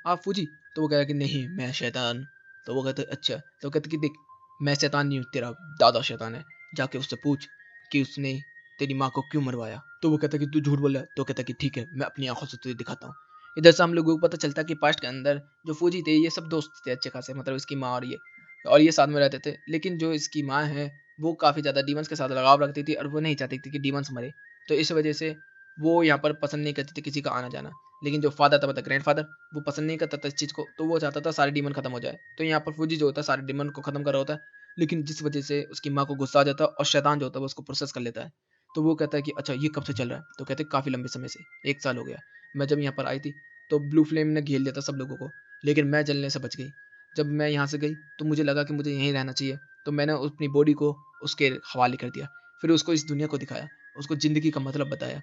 आप फूजी। तो वो कह रहा है कि नहीं मैं शैतान। तो वो कहते अच्छा। तो वो कहते कि देख, मैं शैतान नहीं हूँ, तेरा दादा शैतान है, जाके उससे पूछ कि उसने तेरी माँ को क्यों मरवाया। तो वो कहता है कि तू झूठ बोल रहा है। तो कहता है कि ठीक है, मैं अपनी आंखों से तुझे दिखाता हूँ। इधर से हम लोगों को पता चलता है कि पास्ट के अंदर जो फौजी थे ये सब दोस्त थे अच्छे खासे, मतलब इसकी माँ और ये साथ में रहते थे। लेकिन जो इसकी माँ है वो काफ़ी ज़्यादा डीमंस के साथ लगाव रखती थी और वो नहीं चाहती थी कि डीमंस मरे। तो इस वजह से वो यहाँ पर पसंद नहीं करती थी किसी का आना जाना। लेकिन जो फादर था, मतलब ग्रैंडफादर, वो पसंद नहीं करता था इस चीज़ को, तो वो चाहता था सारे डीमन खत्म हो जाए। तो यहाँ पर फौजी जो होता है सारे डीमन को खत्म कर रहा होता है, लेकिन जिस वजह से उसकी माँ को गुस्सा आ जाता है और शैतान जो होता है वो उसको प्रोसेस कर लेता है। तो वो कहता है कि अच्छा ये कब से चल रहा है। तो कहते हैं काफ़ी लंबे समय से, 1 साल हो गया। मैं जब यहाँ पर आई थी तो ब्लू फ्लेम ने घेर लिया था सब लोगों को, लेकिन मैं जलने से बच गई। जब मैं यहाँ से गई तो मुझे लगा कि मुझे यहीं रहना चाहिए, तो मैंने अपनी बॉडी को उसके हवाले कर दिया। फिर उसको इस दुनिया को दिखाया, उसको ज़िंदगी का मतलब बताया,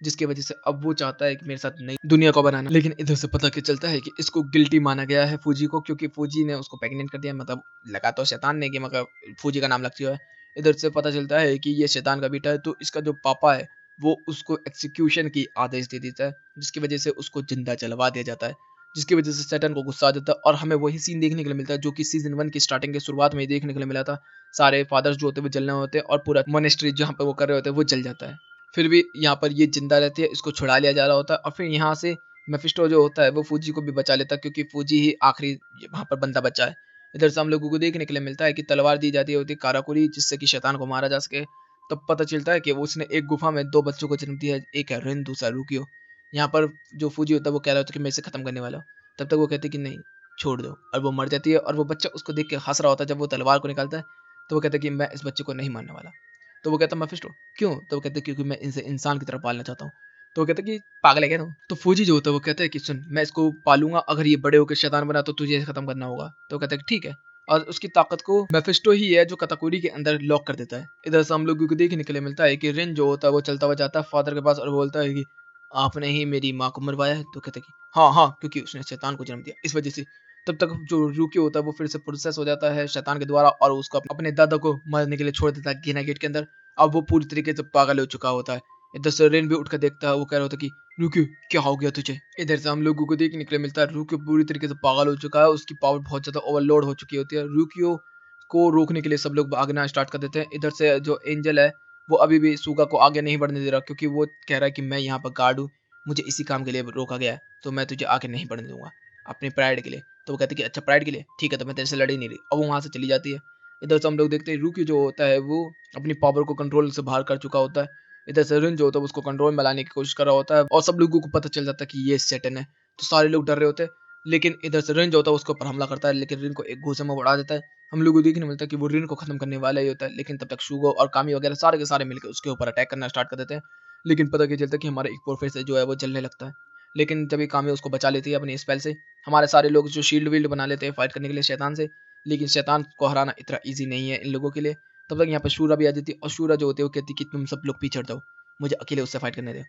जिसकी वजह से अब वो चाहता है कि मेरे साथ नई दुनिया को बनाना। लेकिन इधर से पता क्या चलता है कि इसको गिल्टी माना गया है फूजी को, क्योंकि फूजी ने उसको प्रेग्नेंट कर दिया। मतलब लगा तो शैतान ने कि मगर फूजी का नाम लगती है। इधर से पता चलता है कि ये शैतान का बेटा है, तो इसका जो पापा है वो उसको एक्सिक्यूशन की आदेश दे देता है, जिसकी वजह से उसको जिंदा जलवा दिया जाता है, जिसकी वजह से शैतान को गुस्सा आ जाता है। और हमें वही सीन देखने के लिए मिलता है जो कि सीजन 1 की स्टार्टिंग के शुरुआत में ही देखने के लिए मिला था। सारे फादर्स जो होते हैं वो जलने होते हैं और पूरा मोनेस्ट्री जहाँ पे वो कर रहे होते हैं वो जल जाता है। फिर भी यहाँ पर ये जिंदा रहती है, इसको छुड़ा लिया जा रहा होता है और फिर यहाँ से मेफिस्टो जो होता है वो फूजी को भी बचा लेता है, क्योंकि फूजी ही आखिरी वहाँ पर बंदा बचा है। इधर से हम लोगों को देखने के लिए मिलता है कि तलवार दी जाती होती है काराकुरी, जिससे कि शैतान को मारा जा सके। तब पता चलता है कि उसने एक गुफा में 2 बच्चों को जन्म दिया है, एक है रिन, दूसरा रुकियो। यहाँ पर जो फूजी होता है वो कह रहा होता है कि मैं इसे खत्म करने वाला हूँ। तब तक वो कहते हैं कि नहीं, छोड़ दो, और वो मर जाती है। और वो बच्चा उसको देख के हंस रहा होता है। जब वो तलवार को निकालता है तो वो कहता है कि मैं इस बच्चे को नहीं मारने वाला। तो वो कहता है मेफिस्टो क्यों? तो वो कहते हैं क्योंकि मैं इसे इंसान की तरह पालना चाहता हूँ। तो वो कहता है कि पागल है क्या तुम? तो फौजी जो होता है वो कहता है कि सुन, मैं इसको पालूंगा, अगर ये बड़े होकर शैतान बना तो तुझे इसे खत्म करना होगा। तो वो कहता है कि ठीक है। और उसकी ताकत को मेफिस्टो ही है जो कताकुरी के अंदर लॉक कर देता है। इधर से हम लोगों को देखने के लिए मिलता है कि रिन जो होता है वो चलता हुआ जाता है फादर के पास और बोलता है कि आपने ही मेरी माँ को मरवाया है। तो कहता है कि हाँ हाँ, क्योंकि उसने शैतान को जन्म दिया, इस वजह से। तब तक जो रूकी होता है वो फिर से प्रोसेस हो जाता है शैतान के द्वारा और उसको अपने दादा को मारने के लिए छोड़ देता है गिना गेट के अंदर। अब वो पूरी तरीके से पागल हो चुका होता है। इधर से रेन भी उठकर देखता है, वो कह रहा होता है कि रुकियो, क्या हो गया तुझे? इधर से हम लोगों को देखने के लिए मिलता है रुकियो पूरी तरीके से पागल हो चुका है, उसकी पावर बहुत ज्यादा ओवरलोड हो चुकी होती है। रुकियो को रोकने के लिए सब लोग भागना स्टार्ट कर देते हैं। इधर से जो एंजल है वो अभी भी सूगा को आगे नहीं बढ़ने दे रहा, क्योंकि वो कह रहा है कि मैं यहाँ पर गार्ड हूँ, मुझे इसी काम के लिए रोका गया है, तो मैं तुझे आगे नहीं बढ़ने दूंगा अपनी प्राइड के लिए। तो वो कहते हैं कि अच्छा प्राइड के लिए ठीक है, तो मैं तेरे से लड़ ही नहीं रही। अब वो वहाँ से चली जाती है। इधर से हम लोग देखते हैं रूकी जो होता है वो अपनी पावर को कंट्रोल से बाहर कर चुका होता है। इधर से रिन जो होता है उसको कंट्रोल में लाने की कोशिश कर रहा होता है और सब लोगों को पता चल जाता है कि ये सैटन है। तो सारे लोग डर रहे होते हैं। लेकिन इधर से रिन जो होता है उसके ऊपर हमला करता है, लेकिन रिन को एक घूसे में उड़ा देता है। हम लोगों को देखने मिलता है कि वो रिन को खत्म करने वाला ही होता है, लेकिन तब तक शुगो और कामी वगैरह सारे के सारे मिलकर उसके ऊपर अटैक करना स्टार्ट कर देते हैं। लेकिन पता क्या चलता है कि हमारा एक प्रोफेसर जो है वो जलने लगता है। लेकिन जब ये कामी उसको बचा लेती है अपनी स्पेल से, हमारे सारे लोग जो शील्ड वील्ड बना लेते हैं फाइट करने के लिए शैतान से। लेकिन शैतान को हराना इतना ईजी नहीं है इन लोगों के लिए। तब तक यहाँ पर शूरा भी आ जाती है और शूरा जो होती है वो कहती है कि तुम सब लोग पीछे हट जाओ, मुझे अकेले उससे फाइट करने दे।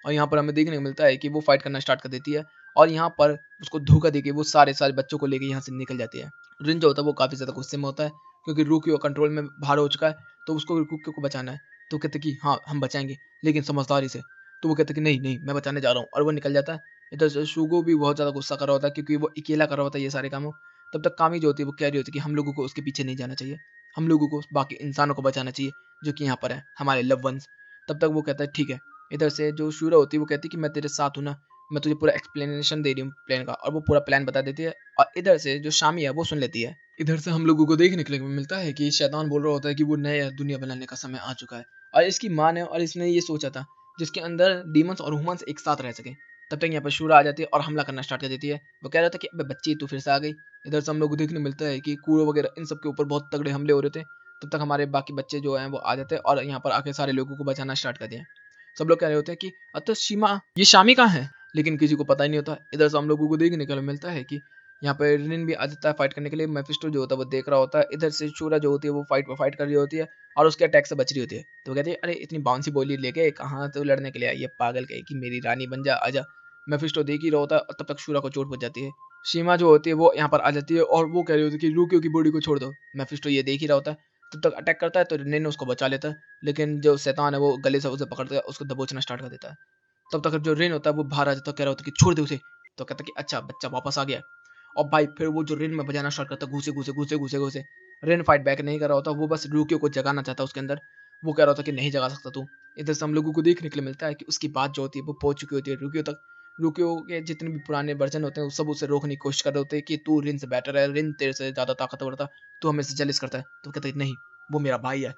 और यहाँ पर हमें देखने को मिलता है कि वो फाइट करना स्टार्ट कर देती है और यहाँ पर उसको धोखा देके वो सारे सारे बच्चों को लेके यहाँ से निकल जाती है। रिन जो होता है वो काफ़ी ज़्यादा गुस्से में होता है, क्योंकि रूकियो कंट्रोल में बाहर हो चुका है, तो उसको रूकियो को बचाना है। तो कहते कि हाँ हम बचाएंगे, लेकिन समझदारी से। तो वो कहते कि नहीं नहीं, मैं बचाने जा रहा हूँ, और वो निकल जाता है। इधर से शुगो भी बहुत ज़्यादा गुस्सा कर रहा होता है, क्योंकि वो अकेला कर रहा होता है ये सारे कामों। तब तक कामी जो होती है वो कह रही होती है कि हम लोगों को उसके पीछे नहीं जाना चाहिए, हम लोगों को बाकी इंसानों को बचाना चाहिए जो कि यहाँ पर है, हमारे लव वंस। तब तक वो कहता है ठीक है। इधर से जो शूरा होती है वो कहती है कि मैं तेरे साथ हूँ ना, मैं तुझे पूरा एक्सप्लेनेशन दे रही हूँ प्लान का, और वो पूरा प्लान बता देती है। और इधर से जो शामी है वो सुन लेती है। इधर से हम लोगों को देखने के लिए मिलता है कि शैतान बोल रहा होता है कि वो नया दुनिया बनाने का समय आ चुका है, और इसकी माँ ने और इसने ये सोचा था जिसके अंदर डीमंस और ह्यूमंस एक साथ रह सके। तब तक यहाँ पर शूरा आ जाती है और हमला करना स्टार्ट कर देती है। वो कह रहा था कि अबे बच्ची तू फिर से आ गई। इधर से हम लोग को देखने मिलता है कि कूड़ो वगैरह इन सब के ऊपर बहुत तगड़े हमले हो रहे थे। तब तक हमारे बाकी बच्चे जो हैं वो आ जाते हैं और यहाँ पर आके सारे लोगों को बचाना स्टार्ट कर दिया। सब लोग कह रहे होते हैं कि अतो सीमा, ये शामी कहाँ है? लेकिन किसी को पता ही नहीं होता। इधर से हम लोगों को देखने के लिए मिलता है कि यहाँ पे रिन भी आ जाता है फाइट करने के लिए। मेफिस्टो जो होता है वो देख रहा होता है। इधर से शूरा जो होती है वो फाइट कर रही होती है और उसके अटैक से बच रही होती है। तो वो कहती है अरे इतनी बाउंसी बोली लेके कहाँ तो लड़ने के लिए आई है, पागल कहे कि मेरी रानी बन जा, आजा। मेफिस्टो देख ही रहा होता है और तब तक शूरा को चोट पहुंच जाती है। सीमा जो होती है वो यहाँ पर आ जाती है और वो कह रही होती है कि रूकियो की बॉडी को छोड़ दो। मेफिस्टो ये देख ही रहा होता है। तब तक अटैक करता है तो रिन उसको बचा लेता है, लेकिन जो शैतान है वो गले से उसे पकड़ता है, उसको दबोचना स्टार्ट कर देता है। तब तक जो रेन होता है वो बाहर आ जाता है, कह रहा होता है कि छोड़ दे उसे। तो कहता है कि अच्छा बच्चा वापस आ गया। और भाई फिर वो जो रेन में बजाना स्टार्ट करता है, घुसे घुसे घुसे घुसे घुसे। रेन फाइट बैक नहीं कर रहा होता, वो बस रूकियो को जगाना चाहता है उसके अंदर। वो कह रहा होता है कि नहीं जगा सकता तू। इधर से हम लोगों को देखने के लिए मिलता है कि उसकी बात जो होती है वो पहुंच चुकी होती है रूकियो तक। रूकियो के जितने भी पुराने वर्जन होते हैं वो सब उसे रोकने की कोशिश कर रहे होते हैं कि तू रिन से बेटर है, रिन तेरे से ज्यादा ताकतवर था, तू हमें से जेलिस करता है। तो कहता है नहीं, वो मेरा भाई है,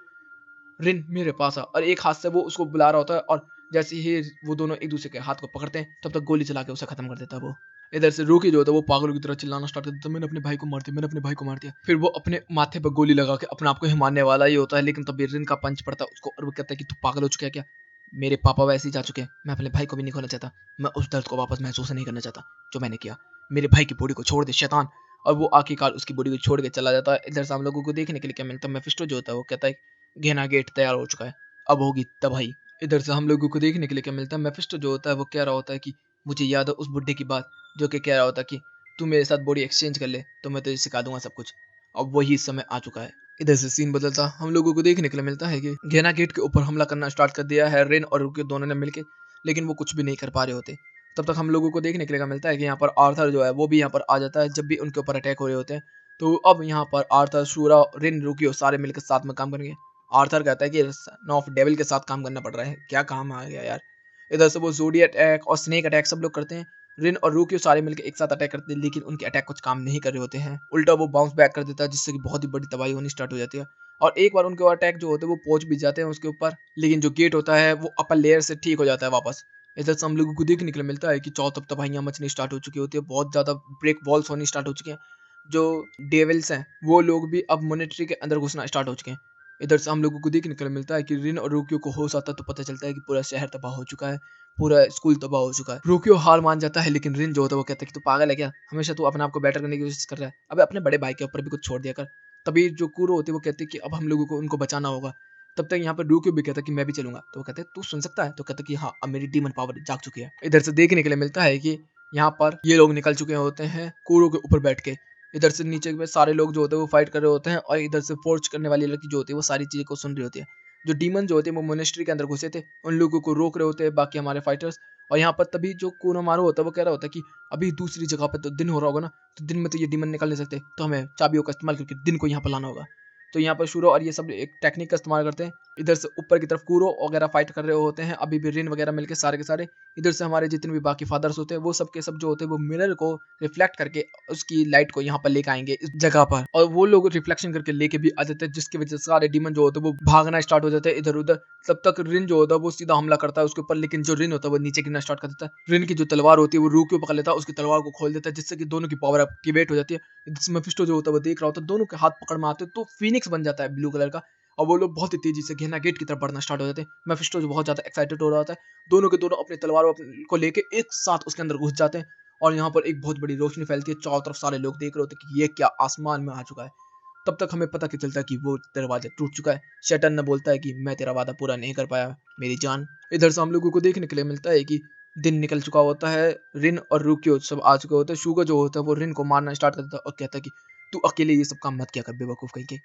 रिन मेरे पास आ। और एक हाथ से वो उसको बुला रहा होता है और जैसे ही वो दोनों एक दूसरे के हाथ को पकड़ते हैं तब तक गोली चला के उसे खत्म कर देता है वो। इधर से रूकी जो होता है वो पागलों की तरह चिल्लाना स्टार्ट कर देता है, मैंने अपने भाई को मार दिया, मैंने अपने भाई को मार दिया। फिर वो अपने माथे पर गोली लगा के अपने आप को ही मारने वाला ही होता है, लेकिन तभी रिन का पंच पड़ता है उसको और वो कहता है कि तू पागल हो चुका है क्या? मेरे पापा वैसे ही जा चुके हैं, मैं अपने भाई को भी नहीं खोना चाहता, मैं उस दर्द को वापस महसूस नहीं करना चाहता जो मैंने किया। मेरे भाई की बॉडी को छोड़ दे शैतान। और वो आखिरकार उसकी बॉडी को छोड़ के चला जाता है। इधर से हम लोगों को देखने के लिए क्या मिलता है, मेफिस्टो जो होता है वो कहता है घेना गेट तैयार हो चुका है, अब होगी तबाही। इधर से हम लोगों को देखने के लिए क्या मिलता है, मेफिस्टो जो होता है वो कह रहा होता है कि मुझे याद है उस बुड्ढे की बात, जो कि कह रहा होता है कि तू मेरे साथ बॉडी एक्सचेंज कर ले तो मैं तुझे सिखा दूंगा सब कुछ। अब वही समय आ चुका है। इधर से सीन बदलता हम लोगों को देखने के लिए मिलता है कि घेना गेट के ऊपर हमला करना स्टार्ट कर दिया है रिन और रुकियो दोनों ने मिलकर, लेकिन वो कुछ भी नहीं कर पा रहे होते। तब तक हम लोगों को देखने के लिए मिलता है कि यहाँ पर आर्थर जो है वो भी यहाँ पर आ जाता है जब भी उनके ऊपर अटैक हो रहे होते हैं। तो अब यहाँ पर आर्थर, शूरा, रिन, रुकियो सारे मिलकर साथ में काम करेंगे। आर्थर कहता है कि सन ऑफ डेविल के साथ काम करना पड़ रहा है, क्या काम आ गया यार। इधर से वो जोडी अटैक और स्नेक अटैक सब लोग करते हैं। रिन और रुकियो सारे मिलकर एक साथ अटैक करते हैं, लेकिन उनके अटैक कुछ काम नहीं कर रहे होते हैं। उल्टा वो बाउंस बैक कर देता है, जिससे कि बहुत ही बड़ी तबाही होनी स्टार्ट हो जाती है। और एक बार उनके अटैक जो होते हैं वो पहुंच भी जाते हैं उसके ऊपर, लेकिन जो गेट होता है वो अपर लेयर से ठीक हो जाता है वापस। इधर से हम लोगों को देखने के लिए मिलता है कि चारों तरफ तबाहियां मचनी स्टार्ट हो चुकी होती है, बहुत ज्यादा ब्रेक वॉल्स होनी स्टार्ट हो चुकी हैं। जो डेविल्स हैं वो लोग भी अब मॉनेटरी के अंदर घुसना स्टार्ट हो चुके हैं। इधर से हम लोगों को देखने के लिए मिलता है कि रिन और रोकियो को होश आता है तो पता चलता है कि पूरा शहर तबाह हो चुका है, पूरा स्कूल तबाह हो चुका है। रोकियो हार मान जाता है, लेकिन रिन जो होता है वो कहता है कि तू पागल है क्या, हमेशा तू अपने आप को बेटर करने की कोशिश कर रहा है, अबे अपने बड़े भाई के ऊपर भी कुछ छोड़ दिया कर। तभी जो कूरो होती है वो कहती है कि अब हम लोगों को उनको बचाना होगा। तब तक यहाँ पर रोकियो भी कहता है कि मैं भी चलूंगा, तो वो कहते हैं तू सुन सकता है, तो कहता है कि हाँ अब मेरी डीमन पावर जाग चुकी है। इधर से देखने के लिए मिलता है कि यहाँ पर ये लोग निकल चुके होते हैं कूरो के ऊपर बैठ के। इधर से नीचे में सारे लोग जो होते हैं वो फाइट कर रहे होते हैं, और इधर से फोर्ज करने वाली लड़की जो होती है वो सारी चीजें को सुन रही होती है। जो डीमन जो होते हैं वो मोनेस्ट्री के अंदर घुसे थे, उन लोगों को रोक रहे होते हैं बाकी हमारे फाइटर्स। और यहाँ पर तभी जो कुरोमारू होता है वो कह रहा होता है कि अभी दूसरी जगह पे तो दिन हो रहा होगा ना, तो दिन में तो ये डीमन निकल नहीं सकते, तो हमें चाबियों का इस्तेमाल करके दिन को यहाँ पर लाना होगा। तो यहाँ पर शूरो और ये सब एक टेक्निक का इस्तेमाल करते हैं। इधर से ऊपर की तरफ कूरो वगैरह फाइट कर रहे होते हैं, अभी भी रिन वगैरह मिलकर सारे के सारे। इधर से हमारे जितने भी बाकी फादर्स होते हैं वो सब के सब जो होते हैं वो मिरर को रिफ्लेक्ट करके उसकी लाइट को यहाँ पर लेके आएंगे इस जगह पर, और वो लोग रिफ्लेक्शन करके लेके भी आ जाते हैं, जिसकी वजह से सारे डीमन जो होते हैं वो भागना स्टार्ट हो जाते हैं इधर उधर। तब तक रिन जो होता है वो सीधा हमला करता है उसके ऊपर, लेकिन जो रिन होता है वो नीचे गिरना स्टार्ट कर देता है। रिन की जो तलवार होती है वो रूक को पकड़ लेता है, उसकी तलवार को खोल देता है, जिससे कि दोनों की पावर एक्टिवेट हो जाती है। जिसमें मेफिस्टो जो होता है वो देख रहा होता है, दोनों के हाथ पकड़ में आते हैं तो फिनिक्स बन जाता है ब्लू कलर का, और वो लोग बहुत ही तेजी से घेना गेट की तरफ बढ़ना स्टार्ट हो जाते हैं। मेफिस्टो जो बहुत ज्यादा एक्साइटेड हो रहा होता है, दोनों के दोनों अपनी तलवारों को लेके एक साथ उसके अंदर घुस जाते हैं, और यहाँ पर एक बहुत बड़ी रोशनी फैलती है, चारों तरफ सारे लोग देख रहे होते हैं कि ये क्या आसमान में आ चुका है। तब तक हमें पता चलता है कि वो दरवाजा टूट चुका है। शैतान ने बोलता है कि मैं तेरा वादा पूरा नहीं कर पाया मेरी जान। इधर से हम लोगों को देखने के लिए मिलता है कि दिन निकल चुका होता है, रिन और रुकियो सब आ चुके होते हैं। शुगा जो होता है वो रिन को मारना स्टार्ट कर देता है और कहता है कि तू अकेले ये सब काम मत किया कर बेवकूफ कहीं के।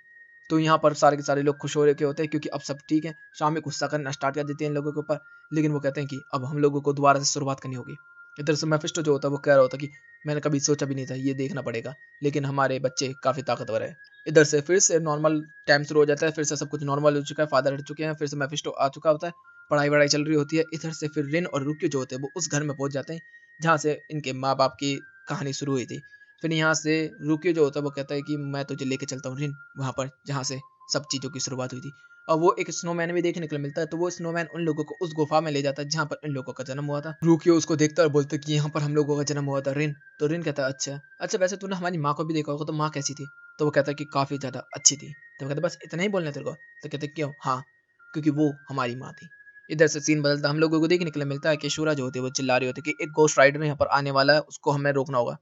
तो यहाँ पर सारे के सारे लोग खुश हो रखे होते हैं, क्योंकि अब सब ठीक है। शाम में गुस्सा करना स्टार्ट कर देते हैं इन लोगों के ऊपर, लेकिन वो कहते हैं कि अब हम लोगों को दोबारा से शुरुआत करनी होगी। इधर से मेफिस्टो जो होता है वो कह रहा होता है कि मैंने कभी सोचा भी नहीं था, ये देखना पड़ेगा, लेकिन हमारे बच्चे काफी ताकतवर है। इधर से फिर से नॉर्मल टाइम शुरू हो जाता है, फिर से सब कुछ नॉर्मल हो चुका है, फादर हट चुके हैं, फिर से मेफिस्टो आ चुका होता है, पढ़ाई वढ़ाई चल रही होती है। इधर से फिर रिन और रुकियो जो होते हैं वो उस घर में पहुंच जाते हैं जहाँ से इनके माँ बाप की कहानी शुरू हुई थी। फिर यहाँ से रुकियो जो होता है वो कहता है कि मैं तुझे लेके चलता हूँ रिन, वहाँ पर जहाँ से सब चीज़ों की शुरुआत हुई थी। और वो एक स्नोमैन भी देखने को मिलता है, तो वो स्नोमैन उन लोगों को उस गुफा में ले जाता है जहाँ पर इन लोगों का जन्म हुआ था। रुकियो उसको देखता है और बोलता है कि यहाँ पर हम लोगों का जन्म हुआ था रिन। तो रिन कहता है अच्छा अच्छा, वैसे तूने हमारी माँ को भी देखा होगा, तो माँ कैसी थी? तो वो कहता है कि काफ़ी ज़्यादा अच्छी थी। तो वो कहता है बस इतना ही बोलना है तेरे को? तो कहते हैं क्यों? हाँ, क्योंकि वो हमारी माँ थी। इधर से सीन बदलता हम लोगों को देखने के लिए मिलता है कि शूरा जो होती है वो चिल्ला रही होती है कि एक घोस्ट राइडर यहाँ पर आने वाला है, उसको हमें रोकना होगा।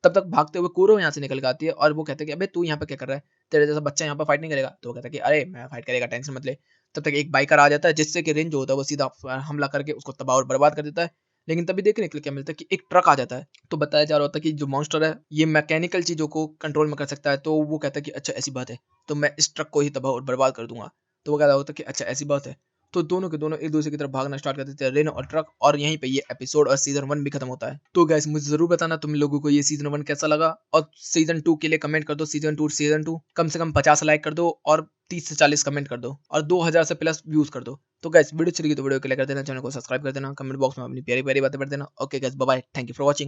तब तक भागते हुए कूरो यहाँ से निकल के आती है, और वो कहते हैं कि अबे तू यहाँ पे क्या कर रहा है, तेरे जैसा बच्चा यहाँ पर फाइट नहीं करेगा। तो वो कहता है कि अरे मैं फाइट करेगा, टेंशन मत ले। तब तक एक बाइकर आ जाता है, जिससे कि रिन जो होता है वो सीधा हमला करके उसको तबाह और बर्बाद कर देता है। लेकिन तभी देखने के लिए क्या मिलता है कि एक ट्रक आ जाता है, तो बताया जा रहा होता है कि जो मॉन्स्टर है ये मैकेनिकल चीजों को कंट्रोल में कर सकता है। तो वो कहता है कि अच्छा ऐसी बात है, तो मैं इस ट्रक को ही तबाह और बर्बाद कर दूंगा। तो वो कहता होता है कि अच्छा ऐसी बात है। तो दोनों के दोनों एक दूसरे की तरफ भागना स्टार्ट कर देते हैं, रेन और ट्रक, और यहीं पे ये एपिसोड और सीजन 1 भी खत्म होता है। तो गाइस मुझे जरूर बताना तुम लोगों को ये सीजन 1 कैसा लगा, और सीजन 2 के लिए कमेंट कर दो। सीजन 2 कम से कम 50 लाइक कर दो, और 30 से 40 कमेंट कर दो, और 2000 से प्लस व्यूज कर दो। तो गाइस वीडियो अच्छी लगी तो वीडियो को लाइक कर देना, चैनल को सब्सक्राइब कर देना, कमेंट बॉक्स में अपनी प्यारी प्यारी बातें कर देना। Okay guys, bye bye, thank you for watching.